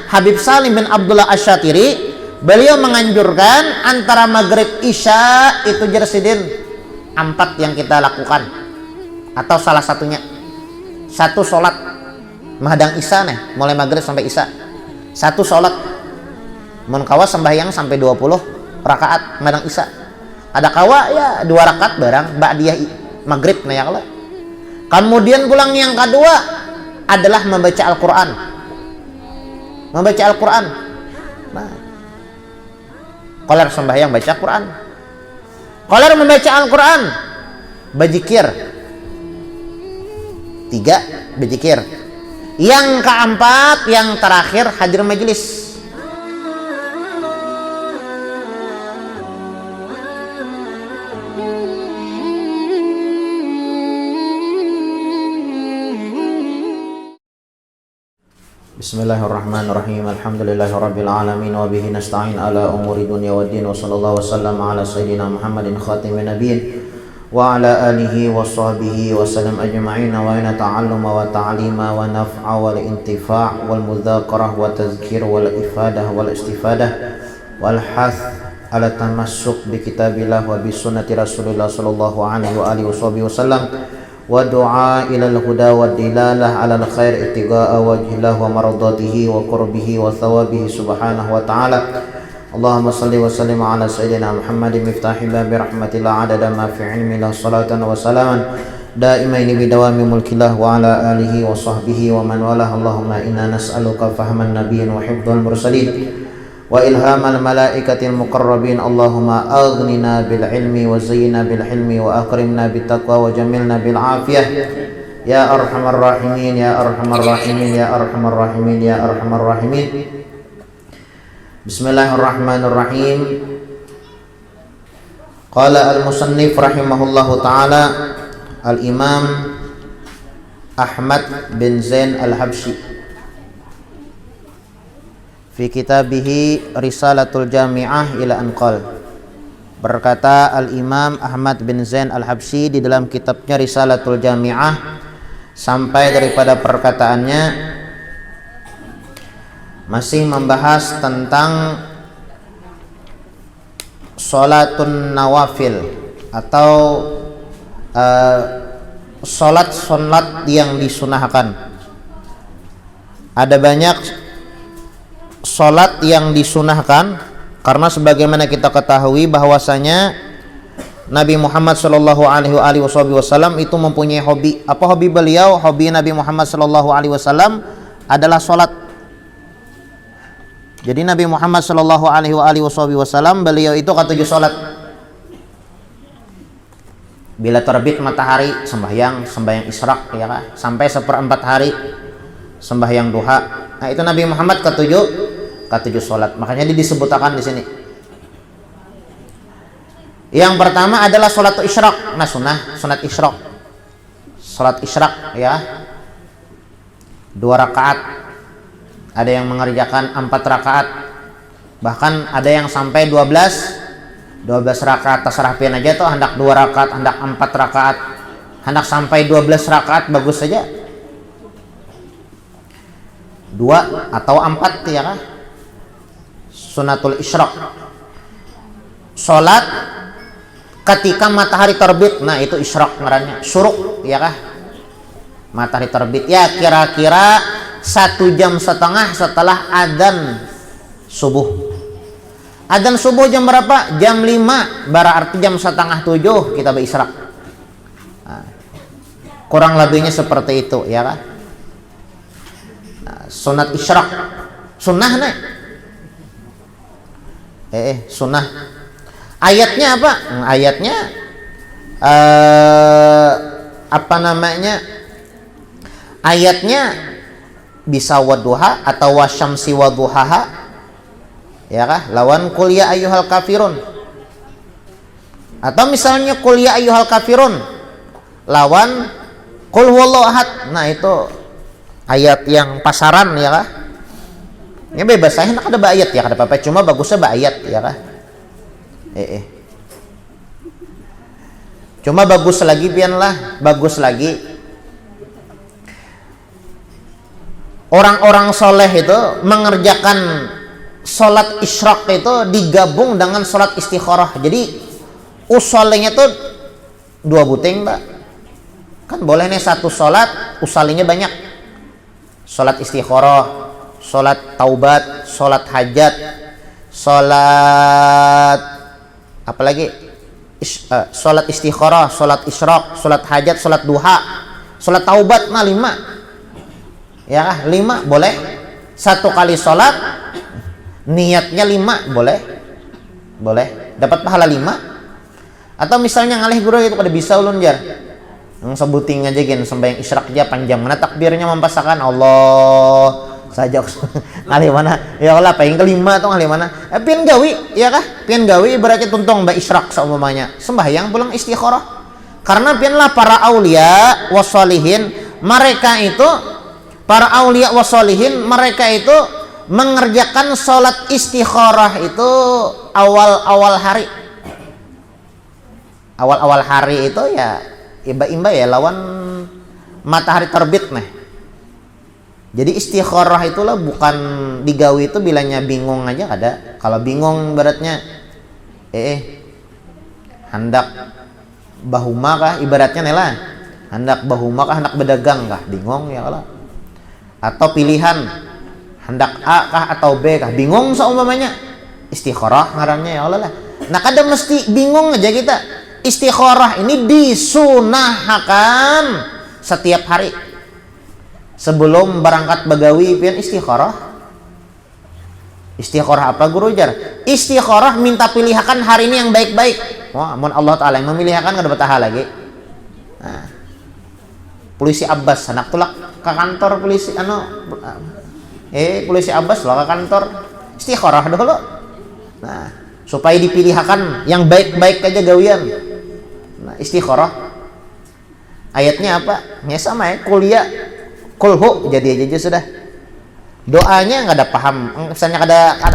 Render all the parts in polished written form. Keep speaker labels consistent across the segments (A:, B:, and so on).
A: Habib Salim bin Abdullah Asy-Syatiri, beliau menganjurkan antara maghrib isya itu jersidin 4 yang kita lakukan, atau salah satunya satu sholat menghadang isya nih, mulai maghrib sampai isya satu sholat, mun kawa sembahyang sampai 20 rakaat menghadang isya, ada kawa ya 2 rakaat barang ba'diyah maghrib nah ya Allah. Kemudian pulang yang kedua adalah membaca Al-Quran, nah kolar sembahyang baca Quran, kolar membaca Al-Quran, berzikir 3, berzikir. Yang keempat, yang terakhir hadir majelis. Bismillahirrahmanirrahim. Alhamdulillahirabbil alamin wa bihi nasta'in ala umuri dunya waddin wa sallallahu wasallam ala sayyidina Muhammadin khatimin nabiyyin wa ala alihi wa sahbihi wa sallam ajma'in. Wa inna ta'alluma wa ta'lima wa naf'a wal intifa' wal mudzakarah wa tazkir wal ifadah wal istifadah wal hath ala tamassuk bi kitabillah wa bi sunnati Rasulillah sallallahu alaihi wa alihi wasallam wa du'a ilal huda wa dilalah alal khair ittiqa'a wajhillah wa maradatihi wa qurbihi wa thawabihi subhanahu wa ta'ala. Allahumma salli wa sallim ala sayyidina Muhammadin miftahil babi rahmatillah adada ma fi ilmillah salatan wa salaman daimaini bidawami mulkillah wa ala alihi wa sahbihi wa man walah. Allahumma inna nas'aluka fahman nabiyyin wa hifdzal mursalin wa ilhamal malaikatil muqarrabin. Allahumma aghnina bil ilmi wa zayyina bil hilmi wa akrimna bit taqwa wa jamilna bil afiyah ya arhamar rahimin ya arhamar rahimin ya arhamar rahimin ya arhamar rahimin. Bismillahirrahmanirrahim. Qala al-musannif rahimahullahu taala al-Imam Ahmad bin Zain al-Habsyi fi kitabihi Risalatul Jami'ah ila Anqal. Berkata Al-Imam Ahmad bin Zain Al-Habsyi di dalam kitabnya Risalatul Jami'ah sampai daripada perkataannya masih membahas tentang sholatun nawafil atau sholat yang disunahkan. Ada banyak sholat yang disunahkan karena sebagaimana kita ketahui bahwasanya Nabi Muhammad sallallahu alaihi wasallam itu mempunyai hobi. Apa hobi beliau? Hobi Nabi Muhammad sallallahu alaihi wasallam adalah sholat. Jadi Nabi Muhammad sallallahu alaihi wasallam beliau itu ketujuh sholat. Bila terbit matahari sembahyang isyraq ya kan, sampai 1/4 hari sembahyang duha. Nah itu Nabi Muhammad ketujuh sholat. Makanya disebutkan di sini. Yang pertama adalah sholat isyraq. Nah sunat isyraq. Sholat isyraq ya 2 rakaat. Ada yang mengerjakan 4 rakaat. Bahkan ada yang sampai 12 rakaat. Terserah pian aja tuh, hendak 2 rakaat, hendak 4 rakaat, hendak sampai 12 rakaat bagus saja. 2 atau 4 ya kan? Sunatul isyraq. Salat ketika matahari terbit. Nah itu isyraq ngarannya. Syuruk ya kan? Matahari terbit ya kira-kira 1,5 jam setelah adzan subuh. Adzan subuh jam berapa? Jam 5, berarti jam 6:30 kita berisyraq. Nah, kurang lebihnya seperti itu ya kan? Nah, sunat isyraq. Sunnah nih. Sunnah. Ayatnya apa? Ayatnya apa namanya? Ayatnya bisa wadduha atau wasyamsi wadduhaha ya kah, lawan qul ya ayyuhal kafirun, atau misalnya qul ya ayyuhal kafirun lawan qul huwallahu ahad. Nah itu ayat yang pasaran ya kah, ini bebas saya nak ada ayat ya kada apa-apa, cuma bagusnya ayat ya kah. Cuma bagus lagi pian lah, bagus lagi orang-orang soleh itu mengerjakan sholat isyraq itu digabung dengan sholat istikharah. Jadi usolenya tuh 2 buting, Mbak. Kan boleh nih satu sholat usalinya banyak. Sholat istikharah, sholat taubat, sholat hajat, sholat apalagi? Sholat istikharah, sholat isyraq, sholat hajat, sholat duha, sholat taubat, 5 ya, 5 boleh. Satu kali sholat niatnya 5 boleh dapat pahala 5. Atau misalnya ngalih guru itu pada bisa ulun jar yang sebuting aja gen sembahyang isyraq aja panjang mana takbirnya mempasakan Allah saja ngalih mana ya Allah pengen kelima atau ngalih mana pian gawi ya kah, pian gawi berarti tuntong mbak isyraq seumpamanya sembahyang pulang istikharah. Karena pianlah para aulia wassalihin, mereka itu para aulia wassalihin, mereka itu mengerjakan sholat istikharah itu awal-awal hari itu ya imba-imba ya lawan matahari terbit nih. Jadi istikharah itulah bukan digawi itu bilanya bingung aja ada. Kalau bingung beratnya hendak bahuma kah ibaratnya nela, hendak bahuma kah hendak berdagang kah bingung ya Allah. Atau pilihan hendak A kah atau B kah bingung seumpamanya istikharah ngarannya ya Allah lah. Nah kadang mesti bingung aja kita. Istikharah ini disunahkan setiap hari sebelum berangkat begawi pian istikharah. Istikharah apa guru jar? Istikharah minta pilihakan hari ini yang baik-baik. Wah, amun Allah Ta'ala yang memilihkan nggak dapat pahala lagi. Nah, polisi Abbas anak tulak ke kantor polisi polisi Abbas lo ke kantor istikharah dulu. Nah, supaya dipilihkan yang baik-baik aja gawian. Nah, istikharah ayatnya apa? Ya sama ya, kuliah kulhu jadi aja sudah. Doanya nggak ada paham. Misalnya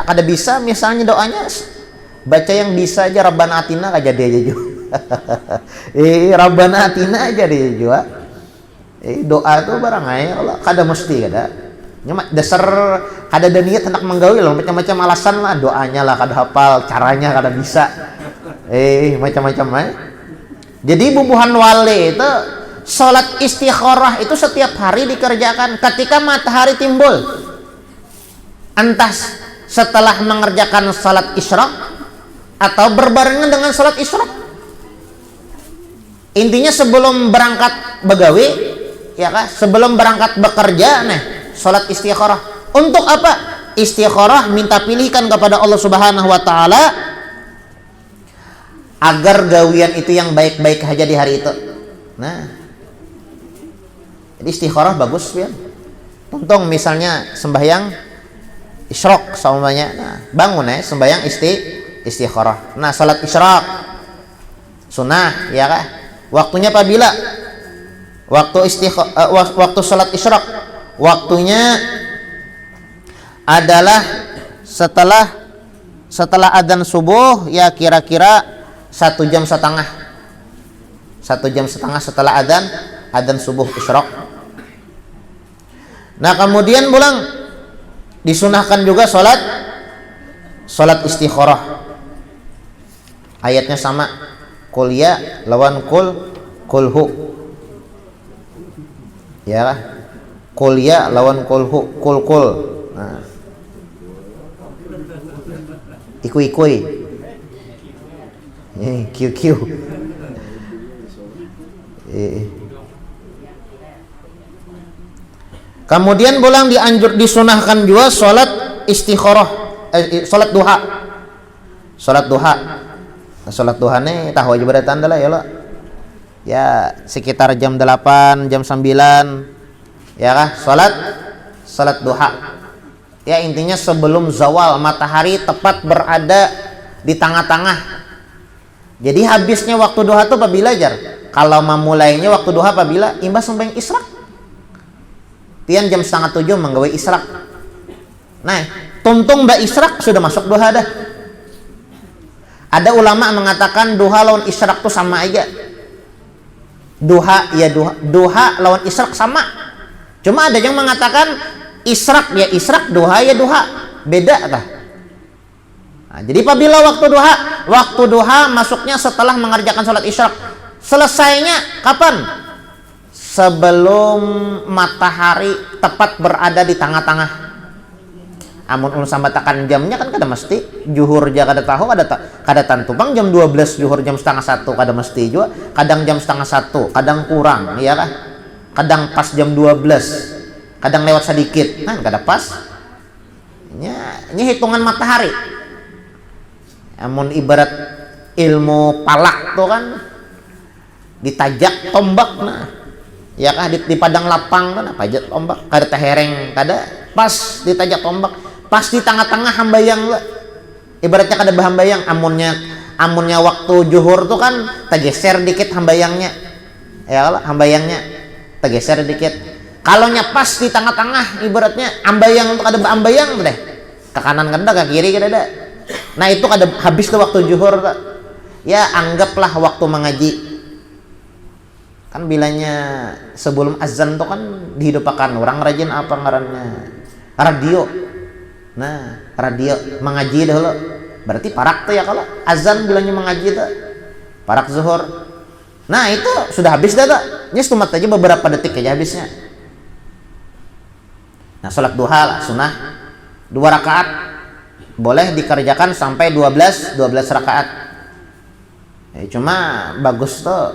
A: kada bisa, misalnya doanya baca yang bisa aja Rabbana atina aja dia aja juga. Rabbana atina aja dia juga. Doa tuh barang aja Allah kada mesti kada. Cuma dasar kada ada niat hendak menggawi loh macam-macam alasan lah, doanya lah kada hafal, caranya kada bisa. Macam-macam aja. Jadi bubuhan wali itu sholat istikharah itu setiap hari dikerjakan ketika matahari timbul, entah setelah mengerjakan sholat isyraq atau berbarengan dengan sholat isyraq. Intinya sebelum berangkat begawi ya kah, sebelum berangkat bekerja nih sholat istikharah. Untuk apa? Istikharah minta pilihkan kepada Allah Subhanahu wa Ta'ala agar gawian itu yang baik-baik aja di hari itu. Nah, jadi istikharah bagus ya. Tuntung misalnya sembahyang isyraq semuanya. Nah, bangun ya sembahyang istikharah. Nah, salat isyraq sunnah ya kah? Waktunya apabila? Waktu salat isyraq waktunya adalah setelah adzan subuh ya kira-kira 1,5 jam. 1,5 jam setelah adzan subuh isyraq. Nah kemudian pulang disunahkan juga sholat istikharah. Ayatnya sama, qul ya lawan kulhu. Ya, qul ya lawan kulhu, kul. Nah. Ikui. QQ. Kemudian pulang disunahkan juga sholat istikharah, sholat duha. Sholat duha. Nah, sholat duha nih tahu aja beratan adalah ya lo. Ya sekitar jam 8, jam 9 ya kah? Sholat duha. Ya intinya sebelum zawal matahari tepat berada di tengah-tengah. Jadi habisnya waktu duha itu apabila jar? Kalau memulainya waktu duha apabila imbas sembahyang isyraq. Pian jam 6:30 menggawe isyraq. Nah, tuntung mbak isyraq sudah masuk duha dah. Ada ulama mengatakan duha lawan isyraq itu sama aja. Duha lawan isyraq sama. Cuma ada yang mengatakan Israk ya israk, duha ya duha, beda kah? Nah, jadi apabila waktu duha masuknya setelah mengerjakan sholat isyak. Selesainya kapan? Sebelum matahari tepat berada di tengah-tengah. Amun ulun sambatakan jamnya kan kada mesti. Juhur ja kada tahu kada tantu bang jam 12 juhur jam setengah 1 kada mesti juga. Kadang jam setengah 1, kadang kurang, iya kah? Kadang pas jam 12, kadang lewat sedikit. Nah, kada pas. Ini hitungan matahari. Amun ibarat ilmu palak tuh kan ditajak tombak, nah ya kah di padang lapang kan apa aja tombak kada tehereng, kada pas ditajak tombak pas di tengah-tengah hambayang lah. Ibaratnya kada bahambayang. Amunnya waktu juhur tuh kan tergeser dikit hambayangnya, ya lah hambayangnya tergeser dikit. Kalau pas di tengah-tengah ibaratnya ambayang tuh kada bahambayang deh, ke kanan kada, ke kiri kada ada. Nah itu kada habis tuh waktu juhur tuh. Ya anggaplah waktu mengaji. Kan bilanya sebelum azan tuh kan dihidupkan orang rajin apa ngarannya? Radio. Nah, radio mengaji dahulu. Berarti parak tuh ya kalau azan bilanya mengaji tuh. Parak zuhur. Nah, itu sudah habis dah tuh. Nyes tumat aja beberapa detik aja habisnya. Nah, salat duha lah sunnah 2 rakaat. Boleh dikerjakan sampai 12 rakaat. Cuma bagus tuh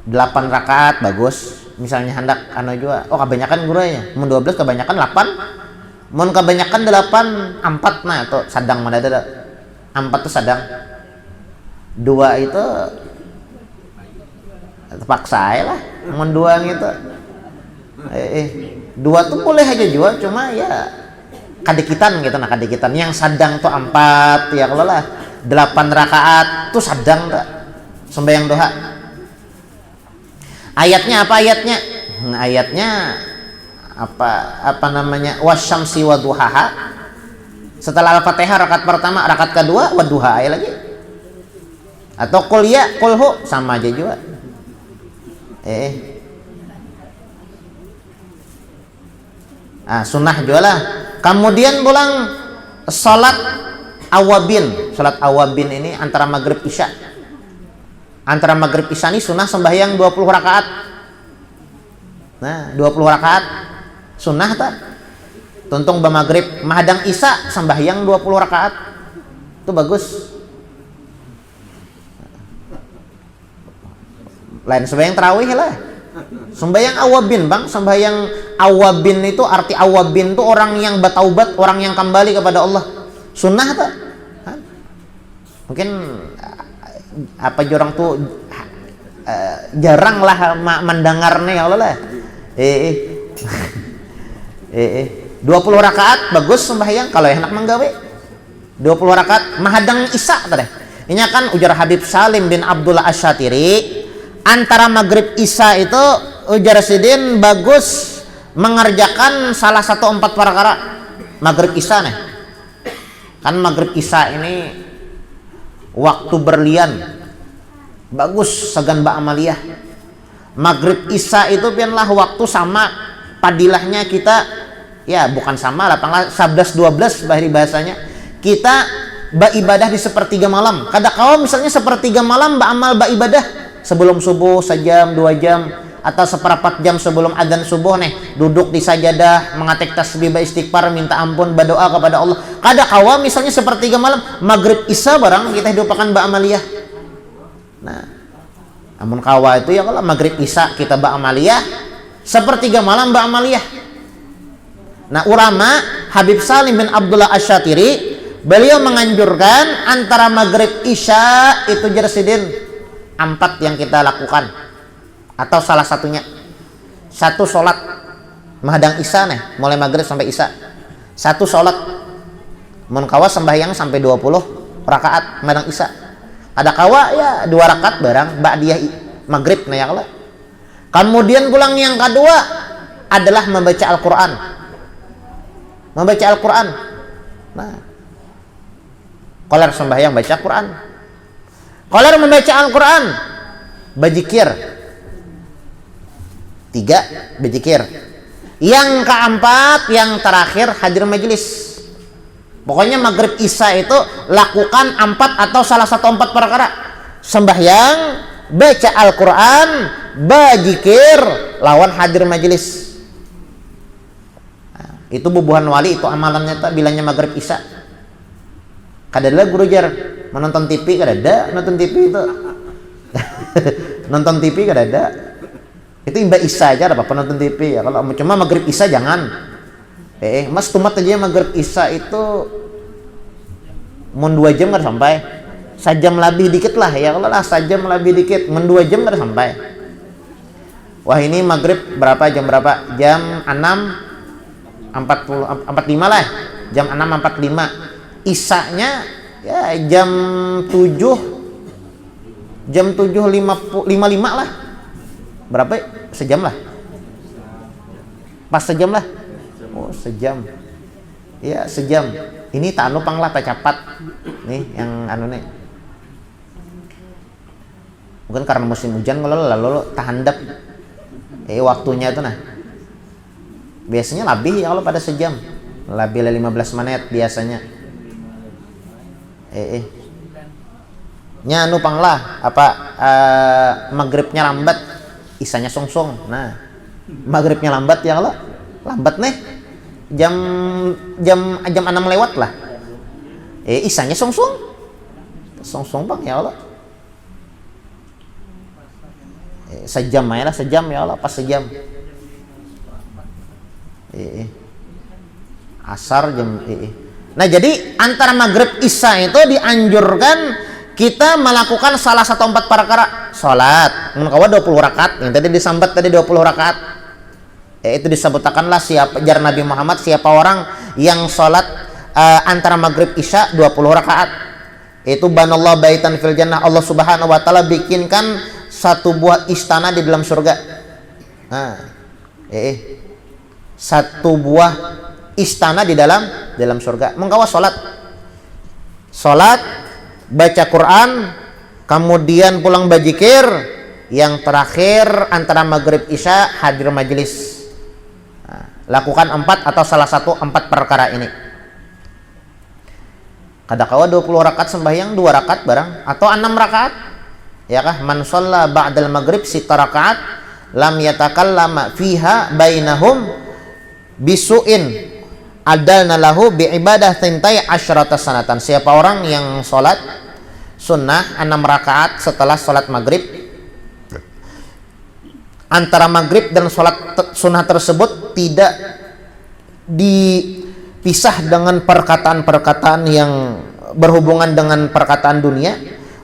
A: 8 rakaat bagus. Misalnya hendak juga. Oh, kebanyakan guranya. Mun 12 kebanyakan 8. Mun kebanyakan 8 4 nah itu sadang mana ada. 4 tuh sadang. 2 itu terpaksa ya lah. Mun 2 gitu. 2 tuh boleh aja juga, cuma ya kadikitan gitu, nah kadikitan yang sadang tuh 4 ya kalau lah 8 rakaat tuh sadang tak sembahyang duha. Ayatnya apa ayatnya? Ayatnya apa namanya? Wasyamsi waduhaha. Setelah Al-Fatihah rakaat pertama, rakaat kedua waduha ayat lagi. Atau qul ya qulhu sama aja juga. Sunnah juga lah. Kemudian pulang salat awabin. Salat awabin ini antara maghrib isya. Antara maghrib isya ini sunnah sembahyang 20 rakaat. Nah, 20 rakaat sunnah tak? Tuntung ba maghrib mahadang isya sembahyang 20 rakaat. Itu bagus. Lain sembahyang tarawih lah. Sembahyang awabin bang, sembahyang awabin itu arti awabin itu orang yang bertaubat, orang yang kembali kepada Allah. Sunnah tak? Mungkin apa jorang tuh jarang lah mendengarnya ya Allah lah. 20 rakaat bagus sembahyang kalau enak menggawe. 20 rakaat mahadang isya tadi. Ini kan ujar Habib Salim bin Abdullah Asy-Syatiri. Antara maghrib isya itu ujar Sidin bagus mengerjakan salah satu 4 perkara. Maghrib isya nih kan maghrib isya ini waktu berlian bagus segan ba amaliyah. Maghrib isya itu pianlah waktu sama padilahnya kita ya bukan sama 11-12 bahasanya kita beribadah di sepertiga malam. Kada kala misalnya sepertiga malam beramal beribadah sebelum subuh sejam 2 jam atau seperempat jam sebelum adzan subuh nih duduk di sajadah mengatek tasbih istighfar minta ampun berdoa kepada Allah. Kada kawa misalnya sepertiga malam maghrib isya barang kita hidupakan ba'amaliyah. Nah, amun kawa itu ya kalau maghrib isya kita ba'amaliyah sepertiga malam ba'amaliyah. Nah, ulama Habib Salim bin Abdullah Asy-Syatiri beliau menganjurkan antara maghrib isya itu jersidin 4 yang kita lakukan atau salah satunya satu sholat mahadang isya nih mulai maghrib sampai isya satu sholat mun kawa sembahyang sampai 20 rakaat mahadang isya ada kawa ya 2 rakaat barang ba'diyah maghrib nah ya kalau kemudian pulang yang kedua adalah membaca Al-Quran nah kolar sembahyang baca Quran. Kalau membaca Al-Quran, bajikir 3 bajikir. Yang keempat, yang terakhir hadir majelis. Pokoknya maghrib isya itu lakukan 4 atau salah satu 4 perkara. Sembahyang, baca Al-Quran, berzikir, lawan hadir majelis. Nah, itu bubuhan wali, itu amalannya tak bilangnya maghrib isya. Kadada guru jar menonton TV, kadada nonton TV itu. Nonton TV kadada. Itu imba isya aja apa nonton TV ya. Kalau cuma maghrib isya jangan. Mas tumat aja maghrib isya itu mun 2 jam kan sampai. Sajam lebih dikit lah ya, kalau lah sajam lebih dikit, mun 2 jam kan sampai. Wah, ini maghrib berapa jam berapa? Jam 6.45 lah. Jam 6.45. Isyanya ya jam 7:55 lah. Berapa? Sejam lah. Pas sejam lah. Oh, sejam. Ya, sejam. Ini tak anu panglah tak capat. Nih yang anu nih. Mungkin karena musim hujan lalu tahandap. Waktunya itu nah. Biasanya lebih ya kalau pada sejam. Lebih 15 menit biasanya. Nya anu panglah maghribnya lambat. Isanya songsong. Nah, maghribnya lambat ya Allah. Lambat nih. Jam 6 lewat lah. Isanya songsong. Songsong bang ya Allah. Sejam aja lah, sejam ya Allah, pas sejam. Asar jam. Nah, jadi antara maghrib isya itu dianjurkan kita melakukan salah satu 4 perkara. Salat, mengkawa 20 rakaat. Yang tadi disambat tadi 20 rakaat. Itu disebutkanlah siapa jar Nabi Muhammad, siapa orang yang salat antara maghrib isya 20 rakaat. Itu banallahu baitan fil jannah, Allah Subhanahu wa taala bikinkan satu buah istana di dalam surga. Nah, satu buah istana di dalam surga. Mengkawa salat, baca Quran, kemudian pulang berzikir, yang terakhir antara maghrib isya hadir majelis. Nah, lakukan 4 atau salah satu 4 perkara ini. Kadakawa 20 rakaat sembahyang 2 rakaat barang atau 6 rakaat. Ya kah? Man shalla ba'dal maghrib 6 rakaat lam yatakallama fiha bainahum bisuin adalna lahu bi ibadah tintai asyrata sanatan. Siapa orang yang sholat sunnah 6 rakaat setelah sholat maghrib, antara maghrib dan sholat sunnah tersebut tidak dipisah dengan perkataan-perkataan yang berhubungan dengan perkataan dunia,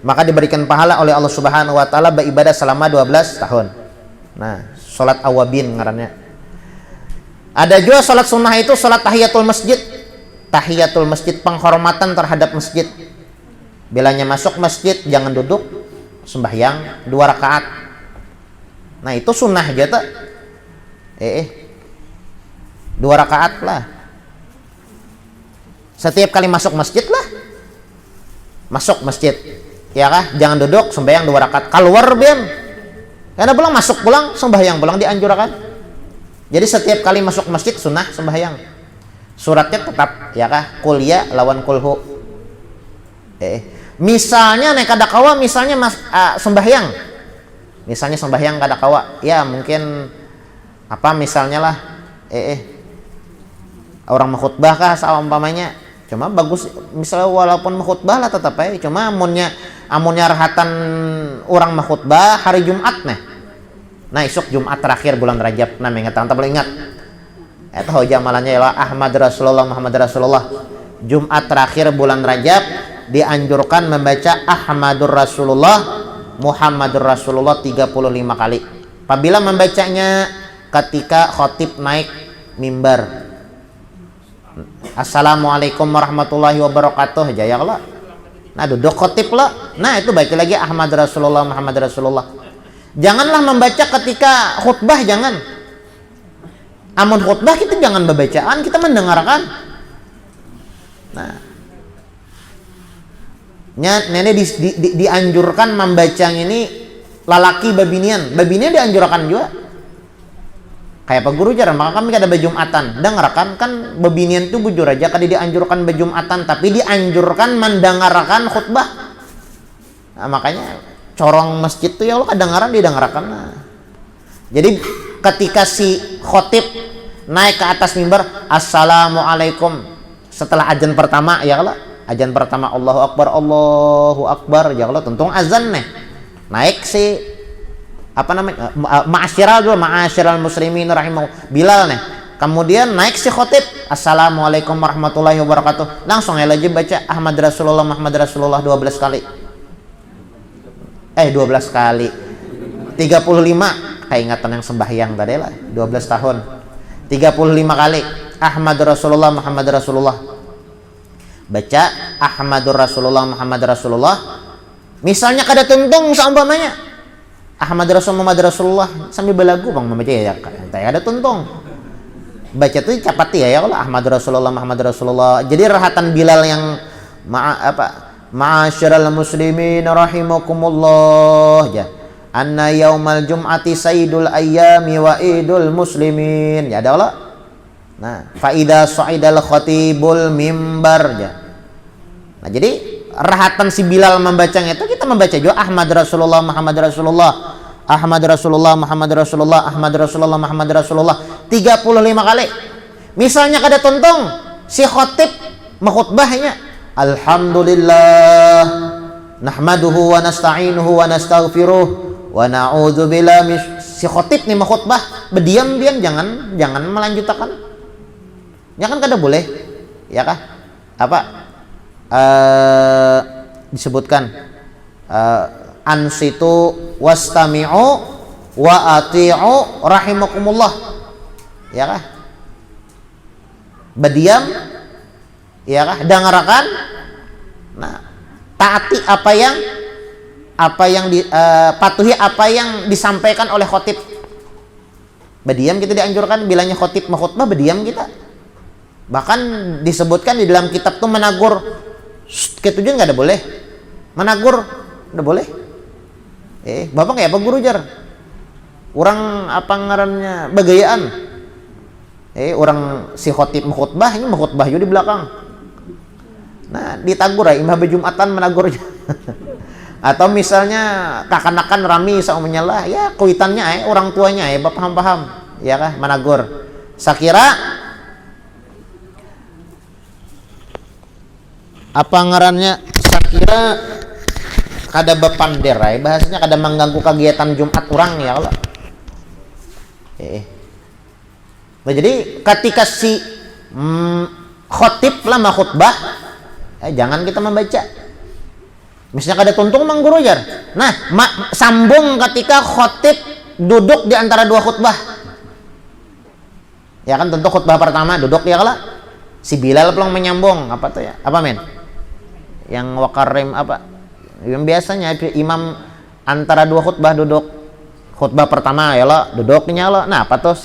A: maka diberikan pahala oleh Allah Subhanahu wa taala beribadah selama 12 tahun. Nah, sholat awabin ngarannya. Ada juga sholat sunnah itu sholat tahiyatul masjid. Tahiyatul masjid, penghormatan terhadap masjid. Bilanya masuk masjid jangan duduk, sembahyang 2 rakaat. Nah, itu sunnah aja tak? 2 rakaat lah. Setiap kali masuk masjid lah. Masuk masjid. Ya kah? Jangan duduk, sembahyang 2 rakaat. Keluar biar. Karena pulang masuk pulang sembahyang pulang dianjurkan. Jadi setiap kali masuk masjid sunnah sembahyang. Suratnya tetap ya kah? Kuliah lawan kulhu. Misalnya nek kadakawa misalnya sembahyang. Misalnya sembahyang kadakawa, ya mungkin apa misalnya lah orang mengkhutbah kah saumpamanya. Cuma bagus misalnya walaupun mengkhutbah lah tetap cuma amunnya rahatan orang mengkhutbah hari Jumat nih. Nah, esok Jumat terakhir bulan Rajab. Nah, ingat tak boleh ingat. Eta hoja amalannya ya Ahmad Rasulullah Muhammad Rasulullah. Jumat terakhir bulan Rajab dianjurkan membaca Ahmadur Rasulullah Muhammadur Rasulullah 35 kali. Apabila membacanya ketika khatib naik mimbar. Assalamualaikum warahmatullahi wabarakatuh. Jaya Allah. Nah, duduk khatib lah. Nah, itu baca lagi Ahmad Rasulullah Muhammad Rasulullah. Janganlah membaca ketika khutbah, jangan. Amun khutbah kita jangan bacaan, kita mendengarkan. Nah, nenek dianjurkan membaca ini lalaki babinian dianjurkan juga. Kayak apa guru jar, maka kami kada bejumatan. Dengarkan kan bebinian tuh bujur aja kada dianjurkan bejumatan, tapi dianjurkan mendengarkan khutbah. Nah, makanya corong masjid tuh ya Allah kedengaran didengarkan. Nah. Jadi ketika si khotib naik ke atas mimbar, assalamualaikum, setelah azan pertama ya Allah, azan pertama Allahu Akbar ya Allah, tentu azan nih. Naik si apa namanya ma'asyiral muslimin rahimahullah Bilal nih, kemudian naik si khotib assalamualaikum warahmatullahi wabarakatuh, langsung ya lagi baca Ahmad Rasulullah Muhammad Rasulullah 12 kali 12 kali 35 kayak ingatan yang sembahyang tadi lah 12 tahun 35 kali Ahmad Rasulullah Muhammad Rasulullah, baca Ahmadur Rasulullah Muhammad Rasulullah. Misalnya kada tuntung seumpamanya Ahmad Rasulullah sambil belagu bang membaca ya ada tuntung baca tuh capati ya Allah Ahmad Rasulullah Muhammad Rasulullah. Jadi rahatan Bilal yang ma'asyiral muslimin rahimakumullah ya anna yaumal jum'ati sayyidul ayyami wa idul muslimin ya ada Allah. Nah fa idza sa'idal khatibul mimbar ya. Nah jadi rahatan si Bilal membacanya itu kita membaca juga Ahmad Rasulullah Muhammad Rasulullah Ahmad Rasulullah Muhammad Rasulullah Ahmad Rasulullah Muhammad Rasulullah 35 kali. Misalnya kada tuntung si khotib mengkhutbahnya alhamdulillah nahmaduhu wa nasta'inuhu wa nastaghfiruh wa na'udzubillah si khotib nih mengkhutbah berdiam-diam jangan melanjutkan. Ya kan kada boleh. Ya kah? Apa? Disebutkan ansitu wastami'u wa ati'u rahimakumullah ya kah, berdiam ya kah, dengarkan, nah taati apa yang patuhi apa yang disampaikan oleh khotib. Berdiam kita dianjurkan, bilanya khotib mengkhutbah berdiam kita. Bahkan disebutkan di dalam kitab tuh menagur ketujuan nggak ada boleh, menagur nggak boleh. Bapak kayak apa guru jar? Orang apa ngarannya bagayaan? Orang si khotib mengkhutbah ini mengkhutbah juga di belakang. Nah ditagur ya, imam Jumatan menagur. Atau misalnya kakanakan rami saumnya lah, ya kuitannya orang tuanya bapak paham ya kah menagur. Sakira apa ngarannya sakira kada bepander bahasanya kada mengganggu kegiatan Jumat orang ya Allah. Nah, jadi ketika si khotib lama khutbah jangan kita membaca. Misalnya kada tuntung mang guru jar. Nah, sambung ketika khotib duduk di antara dua khutbah. Ya kan tentu khutbah pertama duduk ya Allah. Si Bilal pelong menyambung apa tuh ya? Apa men? Yang wakarim apa? Yang biasanya imam antara dua khutbah duduk. Khutbah pertama ya Allah, duduknya Allah. Nah, apa tuh?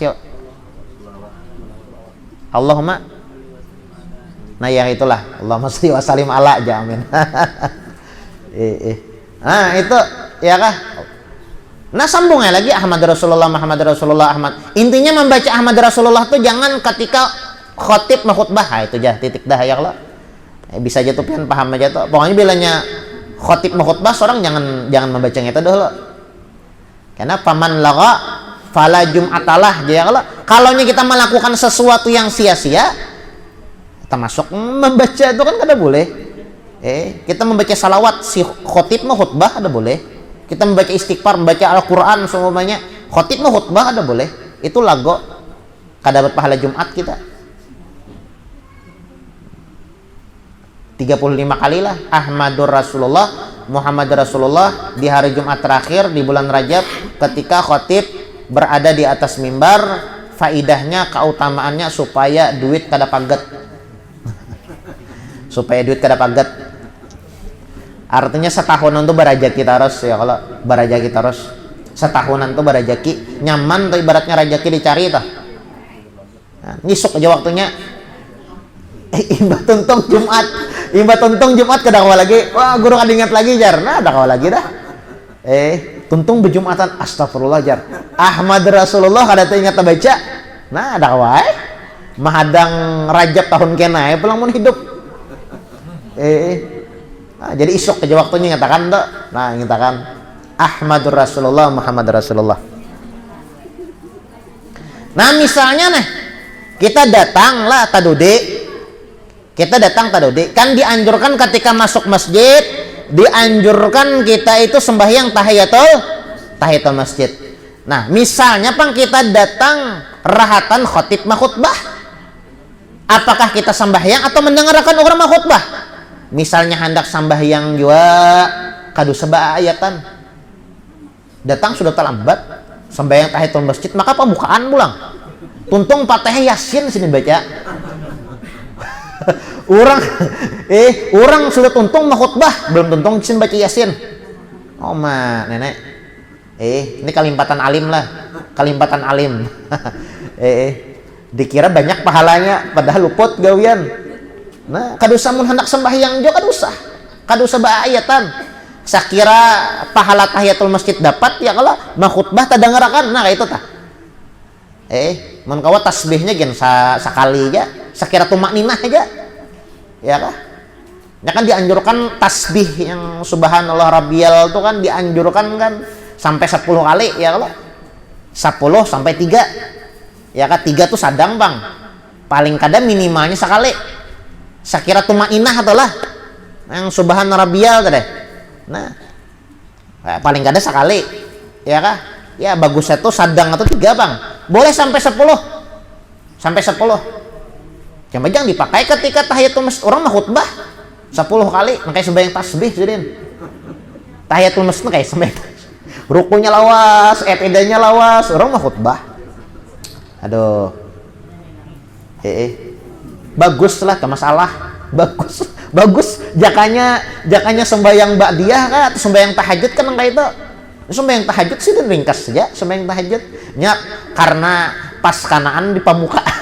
A: Allahumma. Nah, yang itulah. Allahumma sholli wa sallim ala jamin. Nah, itu ya kah? Nah, sambungnya lagi Ahmad Rasulullah Muhammad Rasulullah Ahmad. Intinya membaca Ahmad Rasulullah tuh jangan ketika khotib mengkhutbah. Nah, itu jah titik dah ya Allah. Bisa aja tuh pian paham aja tuh. Pokoknya bilanya khotib mengkhutbah seorang jangan membacanya itu dulu. Karena paman laga fala jum'atalah ya Allah. Kalau kita melakukan sesuatu yang sia-sia, termasuk membaca itu kan kada boleh. Kita membaca salawat si khotib mengkhutbah ada boleh. Kita membaca istighfar, membaca Al-Qur'an semuanya, khotib mengkhutbah ada boleh. Itu lago kada dapat pahala Jumat kita. 35 kali lah Ahmadur Rasulullah Muhammad Rasulullah di hari Jumat terakhir di bulan Rajab ketika khotib berada di atas mimbar. Faidahnya, keutamaannya supaya duit kada paget. Supaya duit kada paget. Artinya setahunan tuh berajaki terus ya kalau berajaki terus. Setahunan tuh berajaki nyaman tuh ibaratnya rajaki dicari tuh. Nah, ngisuk aja waktunya. Imbah tuntung Jumat kada kawa lagi. Wah, guru kada ingat lagi jar. Nah, ada kawa lagi dah. tuntung bejumatan astagfirullah jar. Ahmad Rasulullah kada teu ingat baca. Nah, ada wae. Mahadang Rajab tahun kena pulang mun hidup. Nah, jadi isuk aja waktunya ngatakan tuh. Nah, ngatakan Ahmadur Rasulullah Muhammad Rasulullah. Nah, misalnya nih kita datang lah tadude. Kita datang tadude. Kan dianjurkan ketika masuk masjid, dianjurkan kita itu sembahyang tahiyatul masjid. Nah, misalnya pang kita datang rahatan khotib khutbah. Apakah kita sembahyang atau mendengarkan orang khutbah? Misalnya hendak sembahyang juga kadu seba ayatan. Datang sudah terlambat, sembahyang tahiyatul masjid, maka pembukaan pulang. Tuntung Fatihah Yasin sini baca. Orang sudah tuntung khutbah, belum tuntung sini baca Yasin. Oh ma, nenek. Ini kalimpatan alim lah. Kalimpatan alim. Dikira banyak pahalanya, padahal luput gawian. Nah, kadusa mun hendak sembahyang jo kadusa baayatan. Sakira pahala tahiyatul masjid dapat ya kalau khutbah tadangarakan. Nah, kayak itu tah. Mun kawa tasbihnya gen sakali aja, sakira tumakninah aja. Ya kah? Ya kan dianjurkan tasbih yang subhanallah rabbiyal itu kan dianjurkan kan sampai 10 kali ya kalau 10 sampai 3. Ya kan 3 tuh sadang bang, paling kadang minimalnya sekali. Sakira tumainah atau lah yang subhan rabbiyal tadi. Nah, paling kadang sekali. Ya kah? Ya bagusnya tuh sadang atau 3 bang. Boleh sampai 10. Sampai 10. Cuma jangan dipakai ketika tahiyatul masjid. Orang mah khutbah 10 kali, makanya sembahyang tasbih jadiin. Tahiyatul masjid kayak sembahyang. Rukunya lawas, etidanya lawas, orang mah khutbah. Aduh, bagus lah, tak masalah, bagus. Jakanya sembahyang ba'diyah kan, atau sembahyang tahajud kan kayak itu. Sembahyang tahajud sih ringkas saja, sembahyang tahajud. Nyak karena pas kanaan di pamukaan,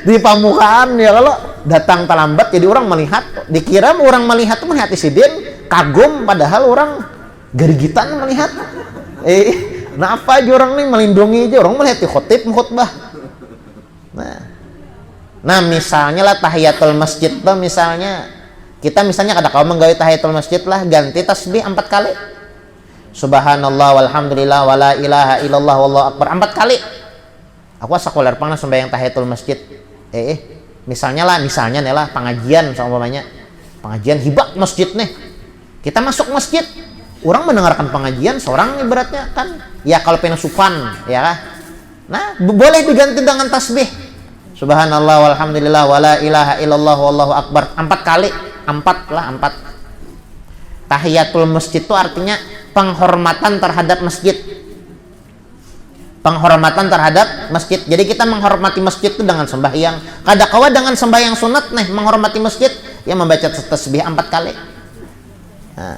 A: di pamukaan ya kalau datang terlambat, jadi orang melihat, dikira orang melihat tuh melihat sidin, kagum, padahal orang gerigitan melihat. Nah apa aja orang nih melindungi aja, orang melihat di khutbah. Nah misalnya lah tahiyatul masjid tuh misalnya kita kada kau menggawe tahiyatul masjid lah, ganti tasbih 4 kali. Subhanallah walhamdulillah wala ilaha illallah wallahu akbar 4 kali. Aku sakuler pang sembahyang tahiyatul masjid. Misalnya nih lah pengajian seumpamanya. Pengajian hibak masjid nih. Kita masuk masjid, orang mendengarkan pengajian seorang ibaratnya kan ya kalau pengen supan ya kah? Nah boleh diganti dengan tasbih subhanallah walhamdulillah wala ilaha illallah wallahu akbar 4 kali. 4 tahiyatul masjid itu artinya penghormatan terhadap masjid, jadi kita menghormati masjid itu dengan sembahyang. Kadakawa dengan sembahyang sunat nih menghormati masjid ya membaca tasbih 4 kali. Nah.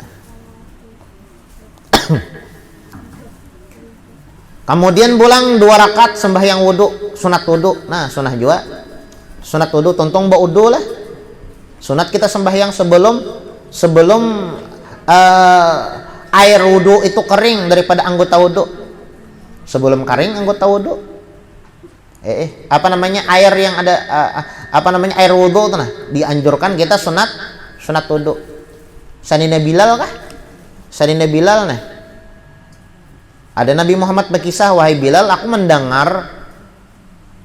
A: Kemudian pulang 2 rakaat sembahyang wudu, sunat wudu. Nah, sunah juga. Sunat wudu tontong wudu lah. Sunat kita sembahyang sebelum air wudu itu kering daripada anggota wudu. Sebelum kering anggota wudu. Air yang ada air wudu tuh nah, dianjurkan kita sunat wudu. Sanina Bilal kah? Sanina Bilal nah. Ada Nabi Muhammad berkisah, wahai Bilal, aku mendengar,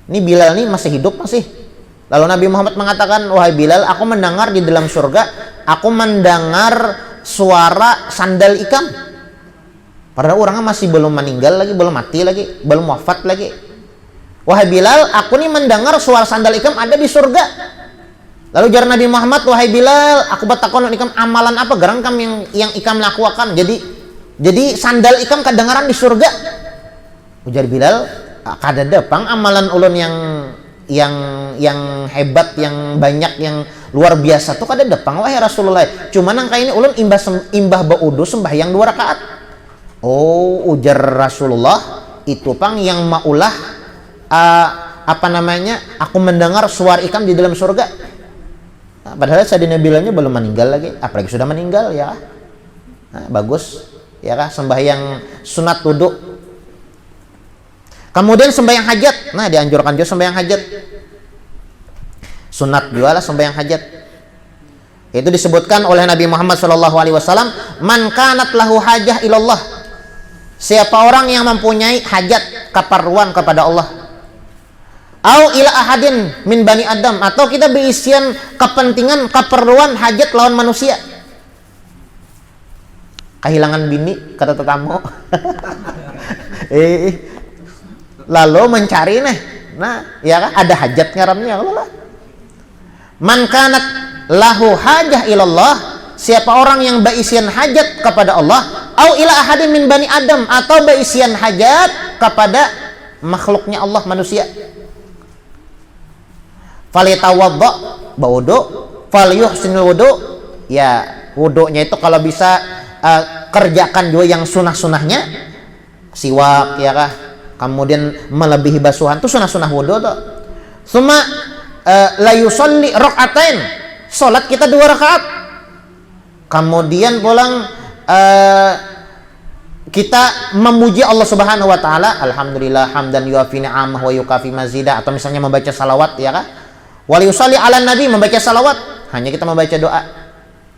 A: ini Bilal nih masih hidup masih. Lalu Nabi Muhammad mengatakan, wahai Bilal, aku mendengar di dalam surga, aku mendengar suara sandal ikam. Padahal orangnya masih belum meninggal lagi, belum mati lagi, belum wafat lagi. Wahai Bilal, aku nih mendengar suara sandal ikam ada di surga. Lalu jar Nabi Muhammad, wahai Bilal, aku bertakon ikam amalan apa gerang kam yang ikam lakukan. Jadi sandal ikam kedengaran di surga. Ujar Bilal, kada depang amalan ulun yang hebat, yang banyak, yang luar biasa tuh kada depang wahai Rasulullah. Cuman angka ini ulun imbah baudu sembahyang 2 rakaat. Oh, ujar Rasulullah, itu pang yang maulah aku mendengar suara ikam di dalam surga. Nah, padahal Sayyidina Bilalnya belum meninggal lagi, apalagi sudah meninggal ya. Nah, bagus. ya kan, sembahyang sunat wudu. Kemudian sembahyang hajat, nah dianjurkan juga sembahyang hajat. Sunat juga lah sembahyang hajat. Itu disebutkan oleh Nabi Muhammad SAW, man kanat lahu hajah ilallah, siapa orang yang mempunyai hajat, keperluan kepada Allah, au ila ahadin min bani adam, atau kita berisian kepentingan, keperluan, hajat lawan manusia, kehilangan bini kata tetamu lalu mencari nah ya kan, ada hajat ngaramnya Allah. Man kanat lahu hajah ilallah, siapa orang yang berisian hajat kepada Allah, au ila ahadin min bani adam, atau berisian hajat kepada makhluknya Allah, manusia, falitawadda, berwudu, falyuhsinul wudu, ya wudunya itu kalau bisa kerjakan juga yang sunah-sunahnya, siwak ya kah, kemudian melebihi basuhan, itu sunah-sunah wudu tuh. Suma la yusalli rakaatain, salat kita 2 rakaat. Kemudian pulang kita memuji Allah Subhanahu wa taala, alhamdulillah hamdan yuafi ni'amah wa yukafi mazida, atau misalnya membaca salawat ya kah. Wal yusalli ala nabi, membaca salawat, hanya kita membaca doa.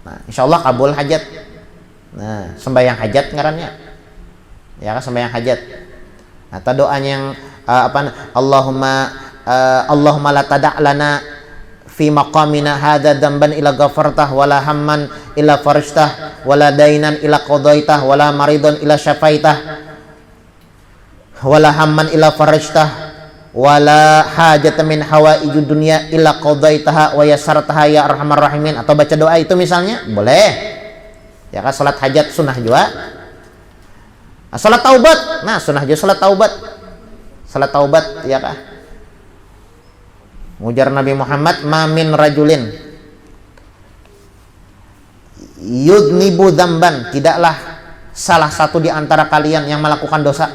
A: Nah, insyaallah kabul hajat. Nah, sembahyang hajat ngarannya. Ya kan, sembahyang hajat. Atau doanya yang Allahumma la tada' lana fi maqamina hadza dzamban illa ghafartah wala hamman illa farajtah wala dainan illa qadaitah wala maridun illa syafaitah wala hamman illa farajtah wala hajatan min hawaijud dunya illa qadaitaha wa yassartaha ya arhamar rahimin. Atau baca doa itu misalnya boleh ya kan. Salat hajat sunnah juga. Salat taubat, nah sunnah juga salat taubat. Salat taubat ya kan. Ujar Nabi Muhammad, ma min rajulin yudnibu dzamban, tidaklah salah satu di antara kalian yang melakukan dosa,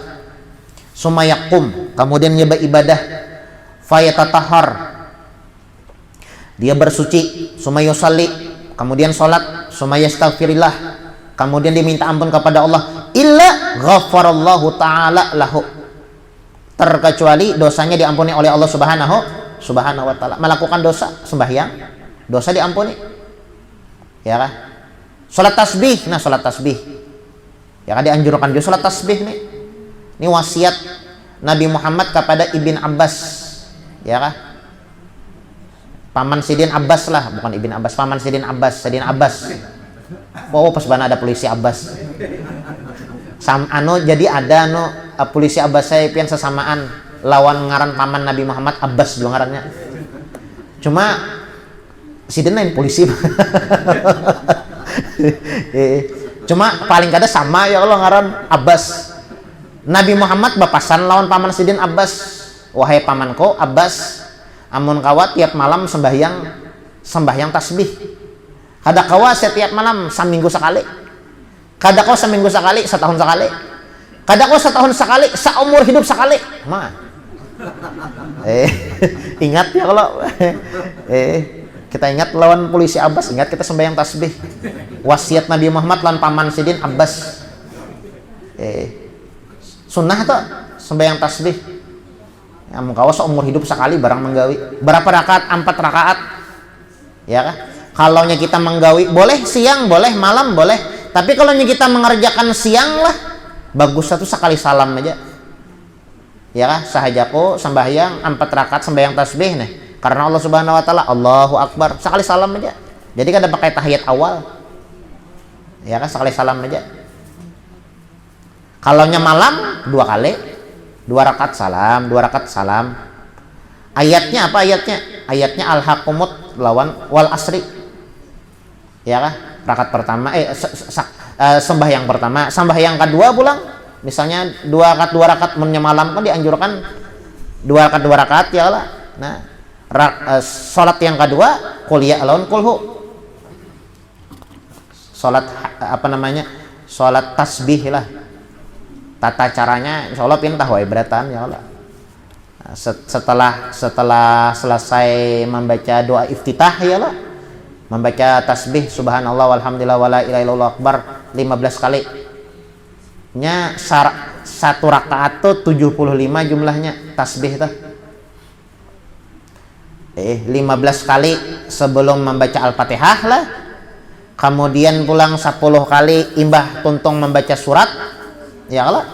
A: sumayakum, kemudian dia beribadah, fayatatahhar, dia bersuci, sumayusalli, kemudian sholat, sumayastaghfirillah, kemudian dia minta ampun kepada Allah, illa ghafarallahu ta'ala lahu, terkecuali dosanya diampuni oleh Allah Subhanahu wa ta'ala. Melakukan dosa, sembahyang, dosa diampuni ya kan. Salat tasbih, nah salat tasbih ya kan, dianjurkan juga salat tasbih nih. Ini wasiat Nabi Muhammad kepada Ibn Abbas ya kan, paman Sidin Abbas lah, bukan Ibn Abbas, paman Sidin Abbas, Sidin Abbas. Oh pas bana ada polisi Abbas jadi ada polisi Abbas, saya pian sesamaan lawan ngaran paman Nabi Muhammad Abbas dua ngarannya. Cuma Sidin lain polisi cuma paling kada sama ya Allah ngaran Abbas. Nabi Muhammad bapasan lawan paman Sidin Abbas, wahai pamanku Abbas, amun kawa tiap malam sembahyang tasbih, kada kawa setiap malam seminggu sekali, kada kawa seminggu sekali, setahun sekali, kada kawa setahun sekali, seumur hidup sekali. Ingat ya kalau kita ingat lawan polisi Abbas, ingat kita sembahyang tasbih, wasiat Nabi Muhammad lawan paman Sidin Abbas. Sunnah tuh sembahyang tasbih ya, mengkawa seumur hidup sekali barang menggawi. Berapa rakaat? 4 rakaat ya kan. Kalau kita menggawi boleh siang, boleh malam, boleh, tapi kalau kita mengerjakan siang lah bagus, satu sekali salam aja ya kan. Sahajaku sembahyang 4 rakaat sembahyang tasbih nih, karena Allah Subhanahu wa taala Allahu Akbar, sekali salam aja. Jadi kada pakai tahiyat awal ya kan, sekali salam aja. Kalau malam 2 kali, 2 rakaat salam, 2 rakaat salam. Ayatnya apa ayatnya? Ayatnya al-haqqumut lawan wal asri ya kan. Rakaat pertama sembahyang pertama, sembahyang kedua pulang misalnya 2 rakaat mennya malam kan dianjurkan 2 rakaat ya lah. Nah salat yang kedua qul ya lawan kulhu, salat salat tasbih lah. Tata caranya insyaallah pindah wae beratan ya Allah. Setelah selesai membaca doa iftitah ya Allah, membaca tasbih subhanallah walhamdulillah wala ilaha illallah akbar 15 kali. nya satu rakaat tuh 75 jumlahnya tasbih tuh. 15 kali sebelum membaca Al-Fatihah lah. Kemudian pulang 10 kali imbah tuntung membaca surat, ya Allah.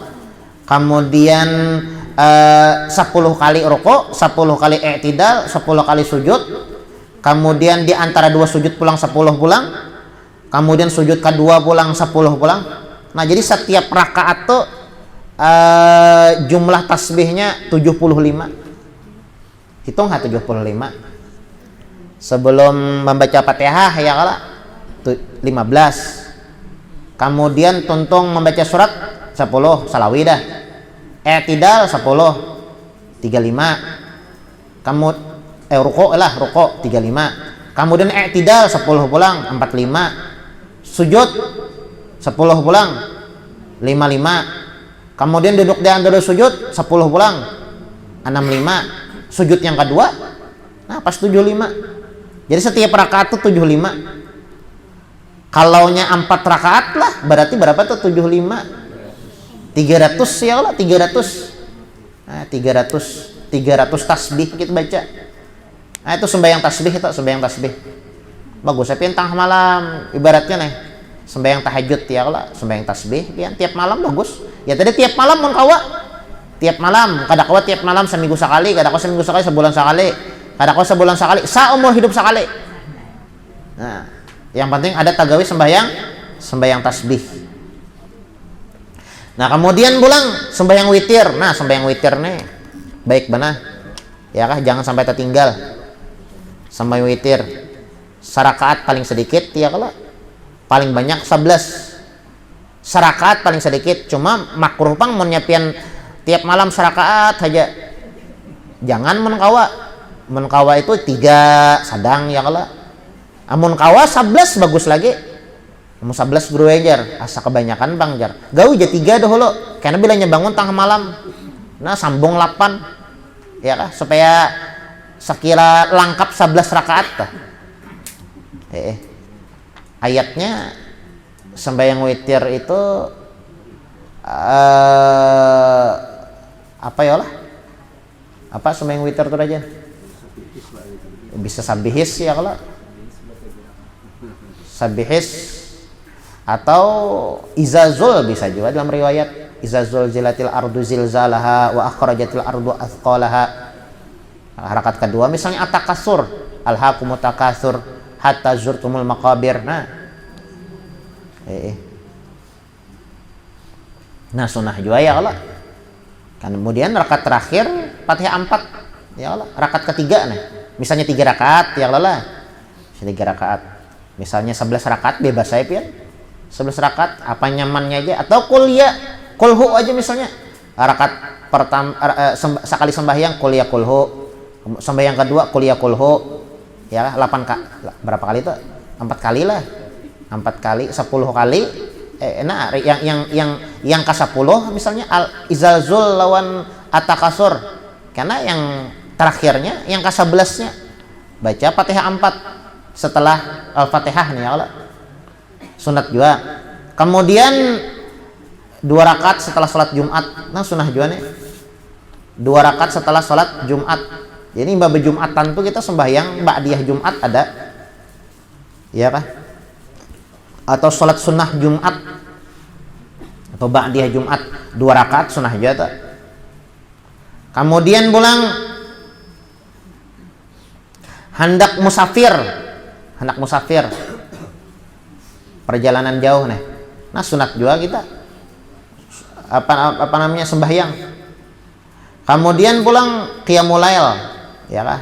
A: Kemudian 10 kali rukuk, 10 kali i'tidal, 10 kali sujud. Kemudian di antara dua sujud pulang 10 pulang. Kemudian sujud kedua pulang 10 pulang. Nah, jadi setiap rakaat tuh jumlah tasbihnya 75. Hitung 75. Sebelum membaca Fatihah ya Allah 15. Kemudian tuntung membaca surat 10 salawi dah. I'tidal 10 35. Rukuk 35. Kemudian i'tidal 10 pulang 45. Sujud 10 pulang 55. Kemudian duduk di antara sujud 10 pulang 65. Sujud yang kedua nah pas 75. Jadi setiap rakaat tuh 75. Kalaunya 4 rakaat lah berarti berapa tuh 75? 300 ya Allah, 300. Nah, 300 tasbih kita baca. Nah, itu sembahyang tasbih, itu sembahyang tasbih. Bagus, tapi tengah malam ibaratnya nih sembahyang tahajud ya Allah, sembahyang tasbih ya tiap malam bagus. Ya tadi tiap malam mun kawa. Tiap malam, kadang-kadang tiap malam seminggu sekali, kadang-kadang seminggu sekali, sebulan sekali, kadang-kadang sebulan sekali, seumur hidup sekali. Nah, yang penting ada tagawi sembahyang tasbih. Nah, kemudian pulang sembahyang witir. Nah, sembahyang witir nih baik benar. Ya kah, jangan sampai tertinggal. Sembahyang witir sarakaat paling sedikit ya kalau paling banyak 11. Sarakaat paling sedikit, cuma makruh pang menyiapkan tiap malam sarakaat saja. Jangan menkawa itu 3 sadang ya kalau. Amun kawa 11 bagus lagi. Amun 11 guru ajar, asa kebanyakan bang jar. Gawi aja 3 dahulu. Karena bilanya bangun tengah malam. Nah, sambung 8. Ya kah, supaya sekira lengkap 11 rakaat tah. Ayatnya sembahyang witir itu apa ya lah? Apa sembahyang witir itu aja? Bisa sabihis ya kalau sabihis atau izazul bisa juga dalam riwayat izazul zilatil ardu zilzalaha wa akhrajatil ardu athqalaha. Harakat kedua misalnya atakasur alhaqumut takasur hatta zurtumul maqabir. Nah sunnah juga ya Allah. Kemudian rakaat terakhir Fatihah 4 ya Allah. Rakaat ketiga nih misalnya 3 rakaat ya Allah. 3 rakaat misalnya 11 rakaat bebas saya pian 11 rakaat apa nyamannya aja atau kulhu aja misalnya rakaat pertama sekali sembahyang kuliah kulhu, sembahyang kedua kuliah kulhu ya 8 berapa kali itu 4 kali lah 4 kali 10 kali nah yang ke 10 misalnya al izalzul lawan atakasur karena yang terakhirnya yang ke 11 nya baca Fatihah 4 setelah Al-Fatihah nih ya Allah. Sunat juga. Kemudian 2 rakaat setelah sholat Jumat. Nah sunnah juga nih 2 rakaat setelah sholat Jumat. Jadi bab Jumatan tuh kita sembahyang ba'diyah Jumat ada ya kah? Atau sholat sunnah Jumat atau ba'diyah Jumat 2 rakaat sunnah juga tuh. Kemudian pulang hendak musafir perjalanan jauh nih. Nah sunat juga kita apa namanya sembahyang. Kemudian pulang qiyamul lail ya kah?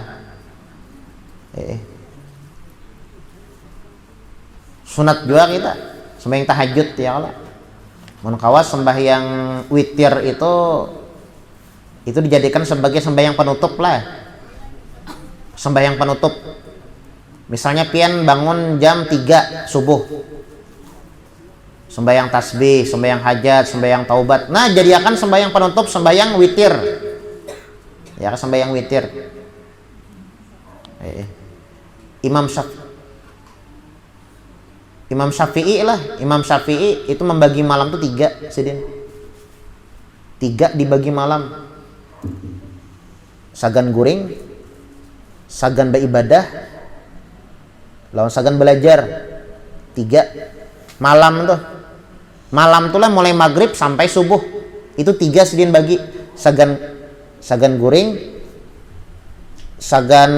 A: Sunat juga kita sembahyang tahajud ya Allah. Mun kawas sembahyang witir itu dijadikan sebagai sembahyang penutup lah. Sembahyang penutup. Misalnya pian bangun jam 3 subuh. Sembahyang tasbih, sembahyang hajat, sembahyang taubat. Nah, jadikan sembahyang penutup sembahyang witir. Ya, sembahyang witir. Imam Syafi'i itu membagi malam tuh 3 sidin. 3 dibagi malam. Sagan guring, sagan beribadah, lawan sagan belajar. 3 malam tuh. Malam tuh lah mulai maghrib sampai subuh. Itu 3 sedin bagi. Sagan guring, sagan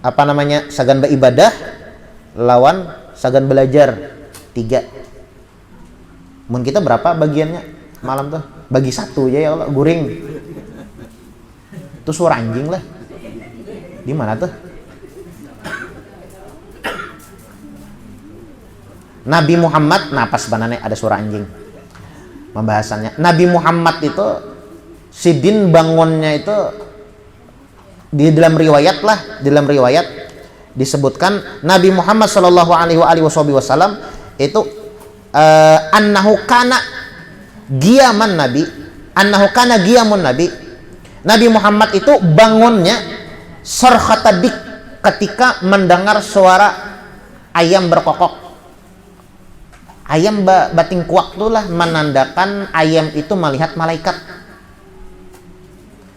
A: apa namanya? Sagan beribadah lawan sagan belajar. 3. Mun kita berapa bagiannya malam tuh? Bagi 1 aja ya Allah, guring. Itu suara anjing lah. Di mana tuh? Nabi Muhammad, nah pas banane ada suara anjing. Pembahasannya. Nabi Muhammad itu sidin bangunnya itu di dalam riwayat disebutkan Nabi Muhammad sallallahu alaihi wasallam itu annahu kana giyamun nabi. Nabi Muhammad itu bangunnya sarkhatadik ketika mendengar suara ayam berkokok. Ayam bating kuak itulah menandakan ayam itu melihat malaikat.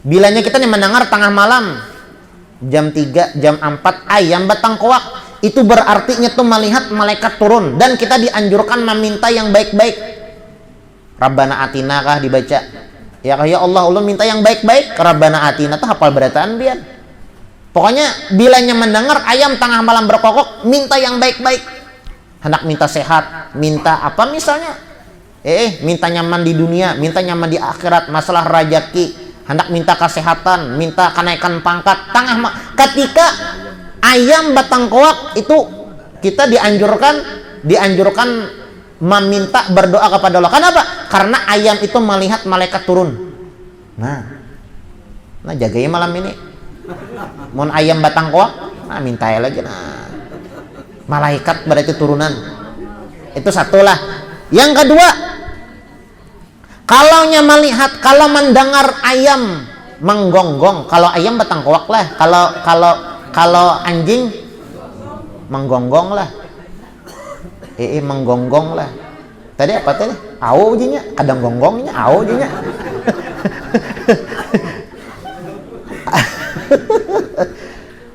A: Bilanya kita nih mendengar tengah malam jam 3, jam 4 ayam batang kuak, itu berartinya tuh melihat malaikat turun, dan kita dianjurkan meminta yang baik-baik. Rabbana atina kah dibaca. Ya Allah, ulun minta yang baik-baik. Rabbana atina tuh hafal berataan biar. Pokoknya bilanya mendengar ayam tengah malam berkokok, minta yang baik-baik. Hendak minta sehat, minta apa misalnya? Minta nyaman di dunia, minta nyaman di akhirat, masalah rajaki, hendak minta kesehatan, minta kenaikan pangkat. Ketika ayam batang koak itu kita dianjurkan meminta berdoa kepada Allah. Kenapa? Karena ayam itu melihat malaikat turun. Nah jagain malam ini. Mun ayam batang koak, minta ya lagi. Malaikat berarti turunan. Itu satulah. Yang kedua, kalau mendengar ayam menggonggong, kalau ayam batang koak lah, kalau anjing menggonggong lah. Menggonggong lah. Tadi apa tadi? Au jinya, kadang gonggongnya au jinya.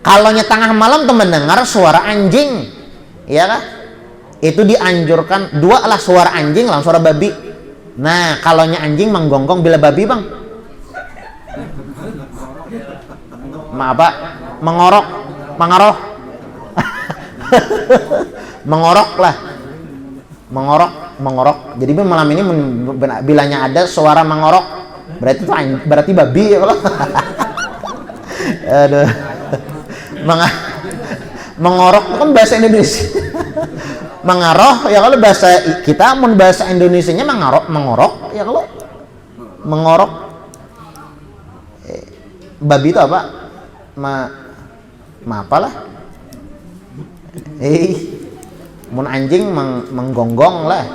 A: Kalau tengah malam tuh mendengar suara anjing, ya kan? Itu dianjurkan 2 lah, suara anjing lawan suara babi. Nah, kalau anjing menggonggong, bila babi bang, mengorok, mengorok lah, mengorok. Jadi malam ini bilanya ada suara mengorok, berarti babi ya Allah. Aduh. Mengorok itu kan bahasa Indonesia. Mengaroh ya kalau bahasa kita, mun bahasa Indonesianya mengorok ya kalau mengorok. Babi itu apa? Apalah. Mun anjing menggonggong lah.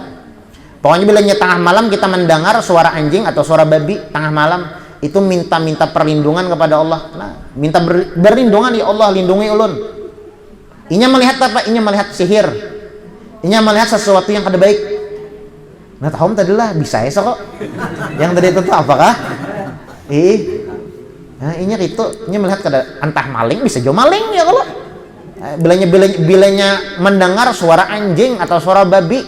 A: Pokoknya bila tengah malam kita mendengar suara anjing atau suara babi tengah malam, itu minta perlindungan kepada Allah. Nah, minta berlindungan, ya Allah lindungi ulun. Inya melihat apa? Inya melihat sihir. Inya melihat sesuatu yang kada baik. Nah, tahu tadi lah bisa ya kok. Yang tadi itu apakah? Nah, inya melihat kada entah maling, bisa jo maling ya kalau. Bilanya mendengar suara anjing atau suara babi,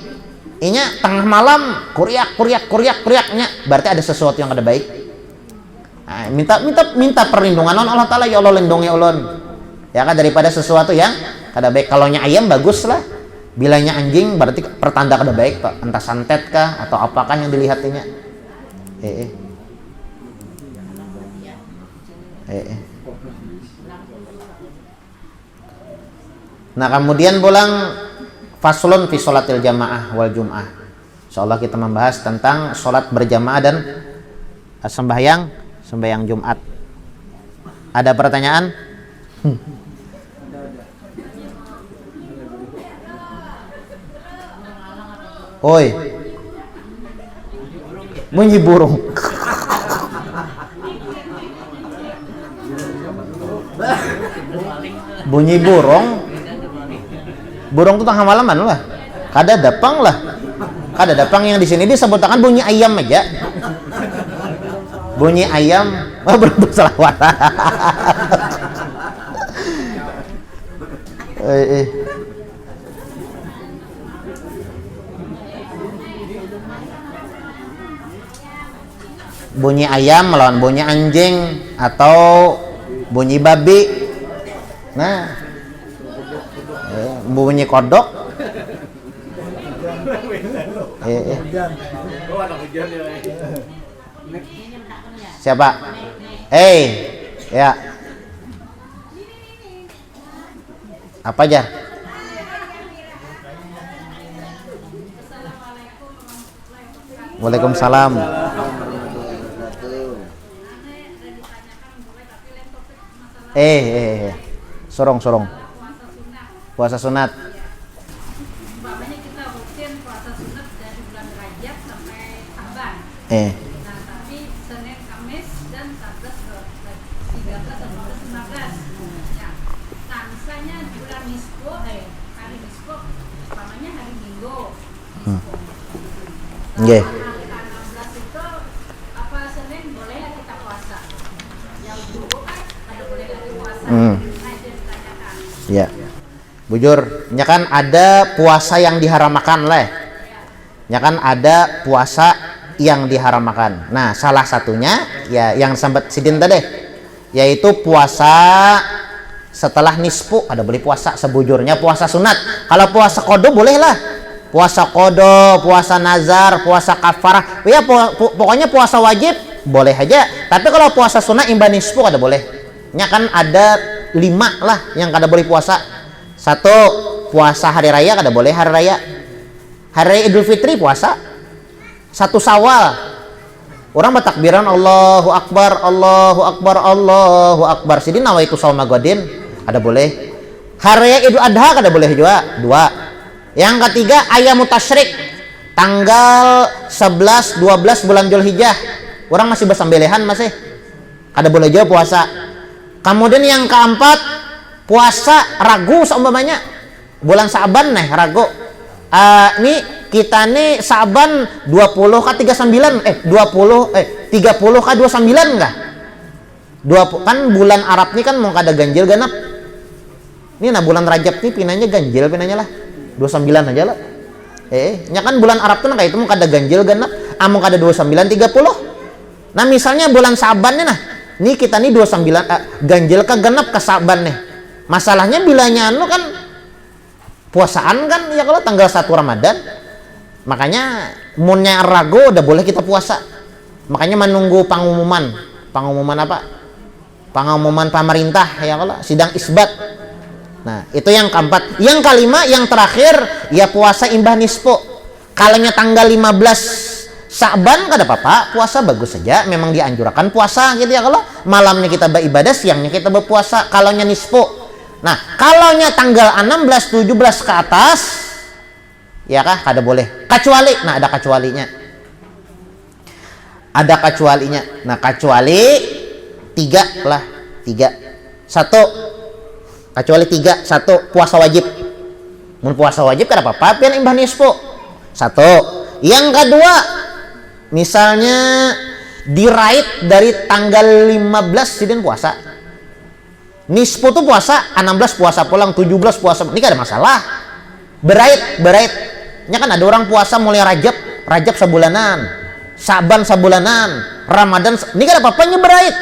A: inya tengah malam kuriaknya, berarti ada sesuatu yang kada baik. Nah, minta perlindungan Allah Ta'ala, ya Allah lindungi ulun. Ya kan, daripada sesuatu yang kada baik. Kalau ayam bagus lah, bilanya anjing berarti pertanda kada baik, entah santet kah atau apakah yang dilihatnya. Nah, kemudian pulang faslun fi sholatil jamaah wal jum'ah. Insyaallah kita membahas tentang sholat berjamaah dan sembahyang Jumat. Ada pertanyaan? Oi, bunyi burung. Bunyi burung. Burung tuh tengah malaman lah. Kada dapang lah. Kada dapang yang di sini disebutkan bunyi ayam aja. Bunyi ayam, oh belum selawat. Bunyi ayam melawan bunyi anjing atau bunyi babi. Nah, bunyi kodok. Siapa? Ya. Apa aja? Waalaikumsalam. Sorong. Puasa sunat.
B: Umpamanya kita rutin puasa sunat dari bulan Rajab sampai Syaban. Nah, tapi Senin, Kamis dan 13, 14, 15. Ya. Nah, misalnya bulan Nisfu, hari Nisfu, umpamanya hari Minggu.
A: Nggih.
B: Hari 16 itu apa Senin boleh kita puasa. Yang dulu kan ada boleh lagi puasa. Nah, itu ditanyakan.
A: Ya. Bujur, nya kan ada puasa yang diharamkan lah. Nya kan ada puasa yang diharamkan. Nah, salah satunya ya yang sempat sidin tadi, yaitu puasa setelah nisfu. Ada boleh puasa sebujurnya puasa sunat. Kalau puasa kodo boleh lah. Puasa kodo, puasa nazar, puasa kafarah. Ya pokoknya puasa wajib boleh aja. Tapi kalau puasa sunat imba nisfu kada boleh. Nya kan ada 5 lah yang kada boleh puasa. 1, puasa hari raya kada boleh hari raya. Hari raya Idul Fitri puasa. 1 Syawal. Orang bertakbiran Allahu Akbar, Allahu Akbar, Allahu Akbar. Sidin nawaitu shauma gadin kada boleh. Hari raya Idul Adha kada boleh juga. 2. Yang ketiga Ayyamut Tasyrik. Tanggal 11, 12 bulan Dzulhijjah. Orang masih bersambelehan masih. Kada boleh juga puasa. Kemudian yang keempat puasa ragu seumpamanya bulan Sa'ban nih ragu. Nih kita nih Sa'ban 20 ke 39 30 ke 29 enggak? 20 kan bulan Arab nih kan mau kada ganjil genap. Ini nah bulan Rajab nih pinanya ganjil pinanya lah. 29 aja lah. Nya kan bulan Arab tuh kayak itu mau kada ganjil genap, mau kada 29 30. Nah, misalnya bulan Sa'ban nih nah. Nih kita nih 29 ganjil ke genap ke Sa'ban nih. Masalahnya bilanya kan puasaan kan ya kalau tanggal 1 Ramadan. Makanya munnya ragu udah boleh kita puasa. Makanya menunggu pengumuman apa? Pengumuman pemerintah ya kalau sidang isbat. Nah, itu yang keempat. Yang kelima, yang terakhir ya puasa imbah nisfu. Kalanya tanggal 15 Sa'ban kada apa-apa, puasa bagus saja. Memang dianjurkan puasa gitu ya kalau malamnya kita beribadah, siangnya kita berpuasa kalaunya nisfu. Nah, kalaunya tanggal 16, 17 ke atas, ya kah, kada boleh. Kecuali, nah ada kecualinya. Ada kecualinya. Nah, kecuali 3 lah. 3. 1. Kecuali 3. 1. Puasa wajib. Mun puasa wajib kada apa-apa, pian imbah nisfu. 1. Yang kedua, misalnya diraih dari tanggal 15 sidin puasa. Nisfu tuh puasa, 16 puasa pulang, 17 puasa. Ini gak ada masalah. Berait. Nya kan ada orang puasa mulai Rajab sebulanan, Sa'ban sebulanan, Ramadan. Ini gak ada apa-apanya berait.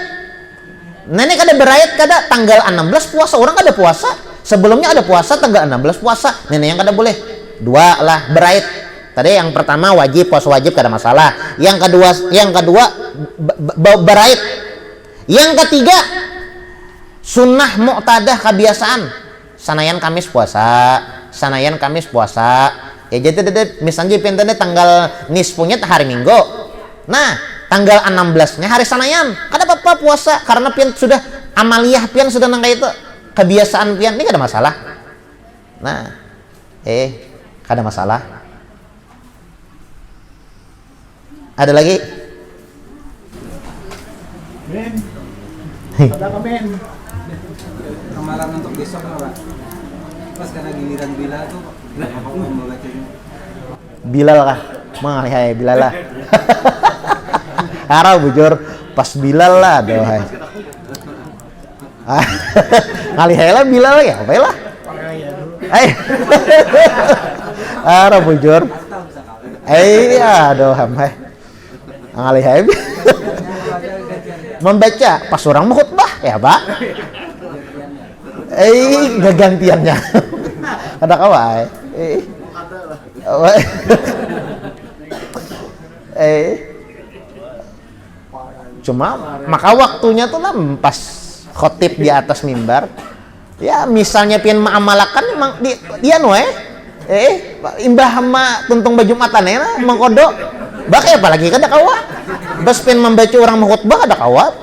A: Nah, ini kada berait kada tanggal 16 puasa, orang kada puasa. Sebelumnya ada puasa tanggal 16 puasa. Ini yang kada boleh. 2 lah berait. Tadi yang pertama wajib, puasa wajib kada masalah. Yang kedua berait. Yang ketiga sunnah mu'tadah kebiasaan. Sanayan Kamis puasa. Ya jadi misalnya pinternya tanggal nisfunya hari Minggu. Nah, tanggal 16-nya hari sanayan. Kada apa-apa puasa karena pian sudah amaliyah pian sudah nang itu. Kebiasaan pian ini kada masalah. Nah, kada masalah. Ada lagi?
C: Men. Ada men. Amalan untuk besok Pak. Pas karena giliran Bilal tuh, apa mau bacanya?
A: Bilal kah? Mangalihai Bilal lah. Harap bujur pas Bilal lah doa. Ngalihai lah Bilal ya, apa lah? Harap bujur. Iya doa hai. Ngalihai. Membaca pas orang mau khutbah ya Pak. Gantiannya. Ada kawai. Cuma maka waktunya tuh lah pas khotib di atas mimbar. Ya misalnya pian ma'amalakan emang dia imbah sama tuntung baju matane na mangkodo. Bakal apalagi kada kawa. Bas pian membaca orang khutbah ada kawa.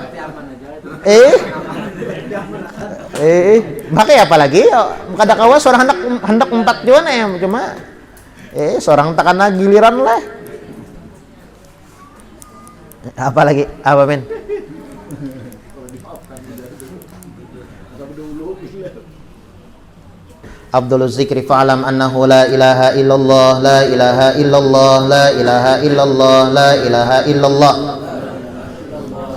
A: Bakal apalagi kada kawa seorang hendak 4 juan ya cuma seorang takana giliran lah. Apalagi apa men? Abdul Zikri fa'alam annahu la ilaha illallah la ilaha illallah la ilaha illallah la ilaha illallah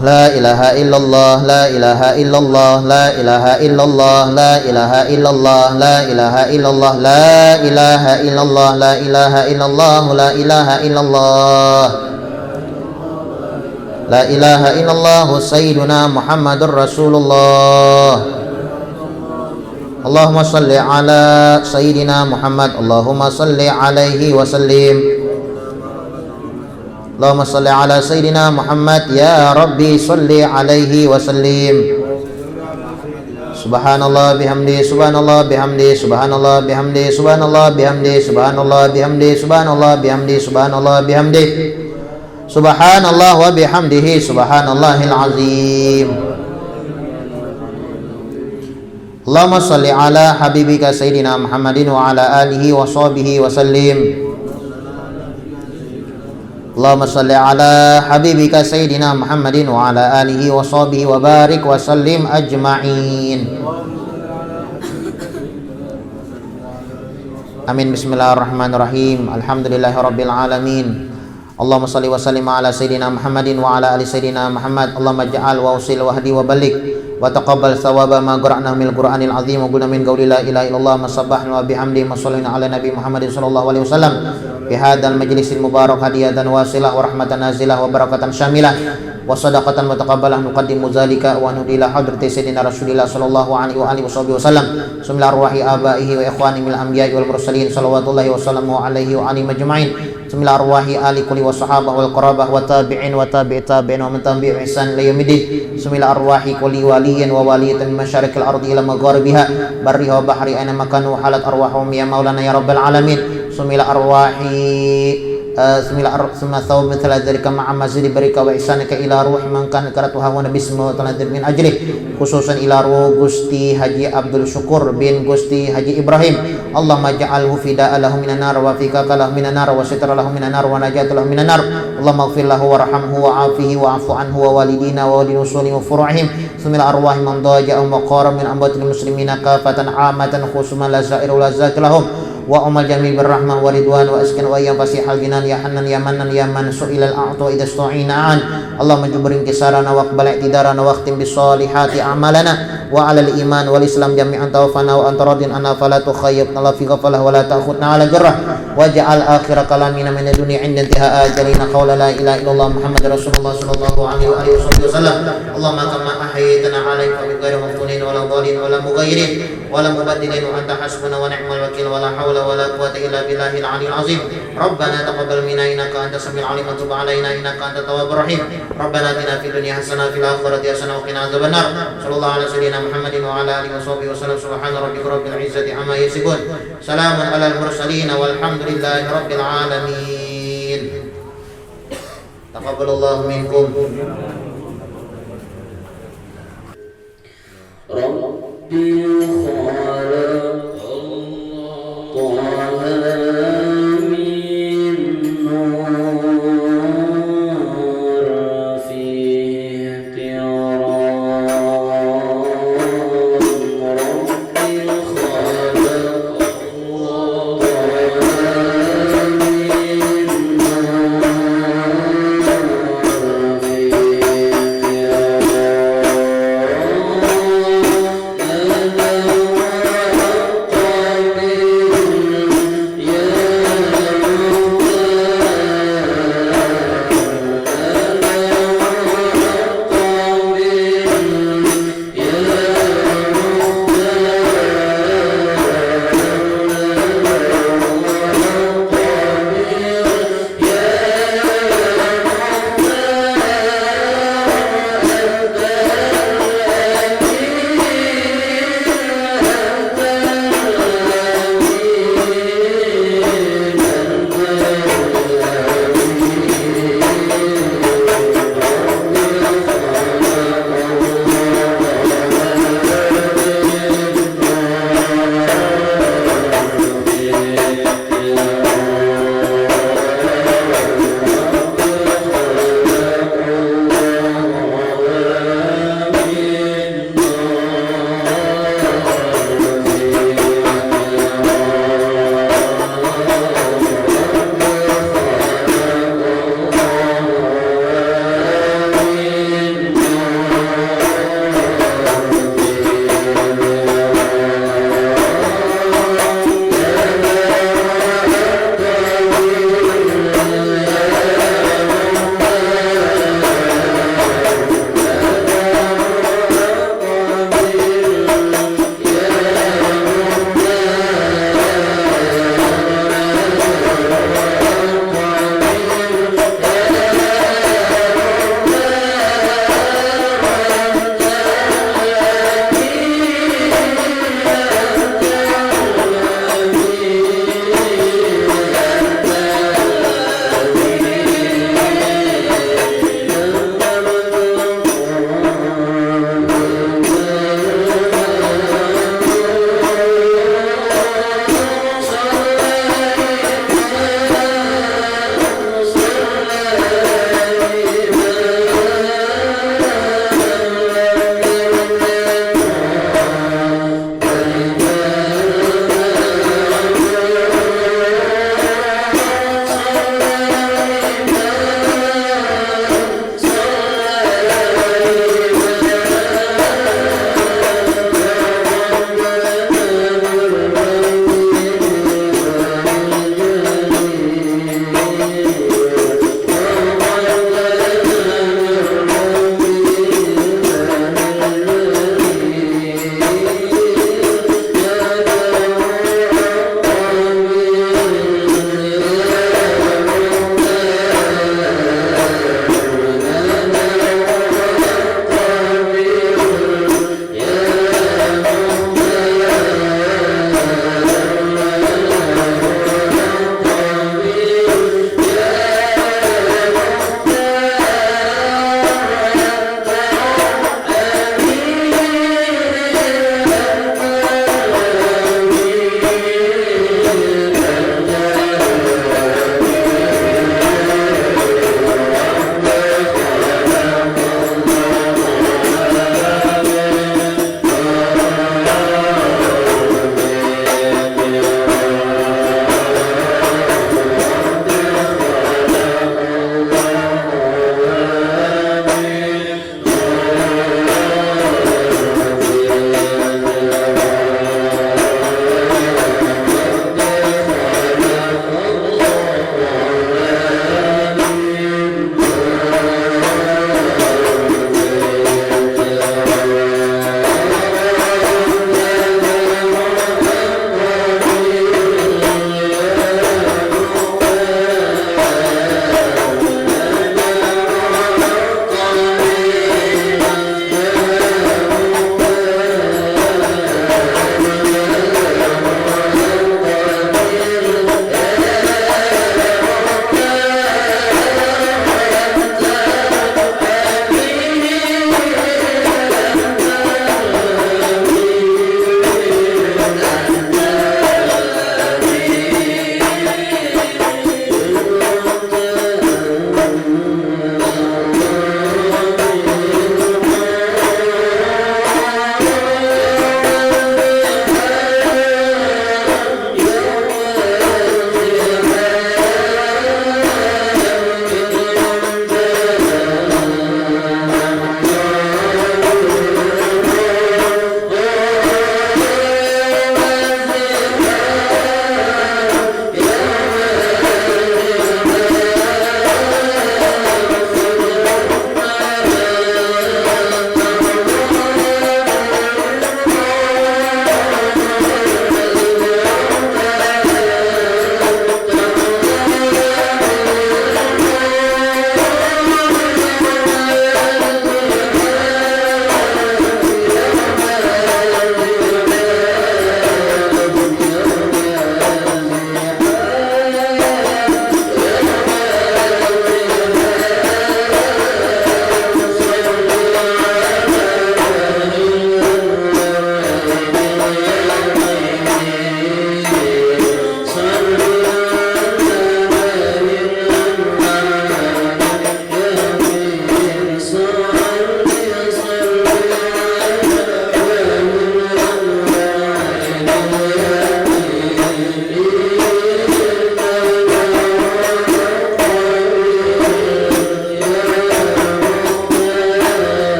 A: la ilaha illallah la ilaha illallah la ilaha illallah la ilaha illallah la ilaha illallah la ilaha illallah la ilaha illallah la ilaha illallah la ilaha illallah sayyiduna Muhammadur Rasulullah. Allahumma salli ala sayyidina Muhammad. Allahumma salli alaihi wa sallim. Allahumma salli ala sayyidina Muhammad. Ya Rabbi salli alaihi wa sallim. Subhanallah bihamdi, subhanallah bihamdi, subhanallah bihamdi, subhanallah bihamdi, subhanallah bihamdi, subhanallah bihamdi, subhanallah bihamdi, subhanallah wa bihamdihi, subhanallahil azim. Allahumma salli ala habibika sayyidina Muhammadin wa ala alihi wa sahbihi wa sallim. Allahumma salli ala habibika sayyidina Muhammadin wa ala alihi wa sahbihi wa barik wa sallim ajma'in. Amin. Bismillahirrahmanirrahim. Alhamdulillahirabbil alamin. Allahumma salli wa sallim ala sayyidina Muhammadin wa ala ali sayyidina Muhammad. Allahumma ja'al wa usil wa hadi wa balik wa taqabbal thawaba ma qara'na minal Qur'anil azim wa qulna min qawli la ilaha illallah ma sabbahna wa bihamdi ma sallina ala nabi Muhammadin sallallahu alaihi wasallam bi hadzal majlisil mubarak hadiyatan wasilah wa rahmatan nazilah wa barakatan syamilah wa sadaqatan wa taqabbalah nuqaddimu zalika wa nudila hadrati sayyidina Rasulillah sallallahu alaihi wa alihi wasallam sumla arwahi abaihi wa ikhwani minal anbiya'i wal mursalin sallallahu wa sallamu alaihi wa alihi majma'in sumla arwahi ali kulli wa sahabah wal qarabah wa tabi'in wa tabi'i tabi'in wa man tabi'u ihsan ila yaumil sumla arwahi kulli waliyin wa waliyatan min masyariqil ardi ila magharibiha barriha wa bahri aina makanu halat arwahum ya maulana ya rabbal alamin sumila arwahi summa thawb mithla dzalika ma'a mazidi barika wa ihsanika ila ruhi man kana karatuha wa nabismu taladir min ajli khususan ila ruh Gusti Haji Abdul Syukur bin Gusti Haji Ibrahim. Allahumma ja'alhu fida'a lahu minan nar wa fikaka lahu minan nar wa sitra lahu minan nar wa najata lahu minan nar. Allahumma ighfir lahu warhamhu wa 'afihi wa 'afu anhu wa walidina wa walidin usuli wa furu'ihim sumila arwahi man daja'u maqara min ambatil muslimina kafatan 'amatan khusuman lazairu lazak lahum wa umal jamil birrahmah wa ridwan wa askin wa ayyam fasihal jinan ya hannan ya mannan ya man su'ilal a'ta idha stu'ina'an. Allahumma jubrin kisarana wa aqbal i'tidarana wa akhtim bis salihati a'malana wa 'alal iman wal islam jami'an tawaffana wa anta radin anna fala tukhayyibna la fi ghafalah wa la ta'khudna 'ala jarrah waj'al akhir kalamina min ad-dunya 'inda intihaa ajalina qawla la ilaha illallah muhammadar rasulullah sallallahu alaihi wa alihi wasallam. Allahumma kama ahyaytana 'alaika bi ghairi maftunin wa la dhalin wa la mughayyirin wa la mubaddilin wa anta hasbuna wa ni'mal wakil wa la hawla ولا قوة إلا بالله العلي العظيم. ربنا تقبل منا إنك أنت السميع العليم وتب علينا إنك أنت التواب الرحيم. ربنا آتنا في الدنيا حسنة وفي الآخرة حسنة وقنا عذاب النار. صلى الله على سيدنا محمد وعلى آله وصحبه وسلم. سبحان ربك رب العزة عما يصفون سلام على المرسلين والحمد لله رب العالمين. تقبل الله منكم. ربي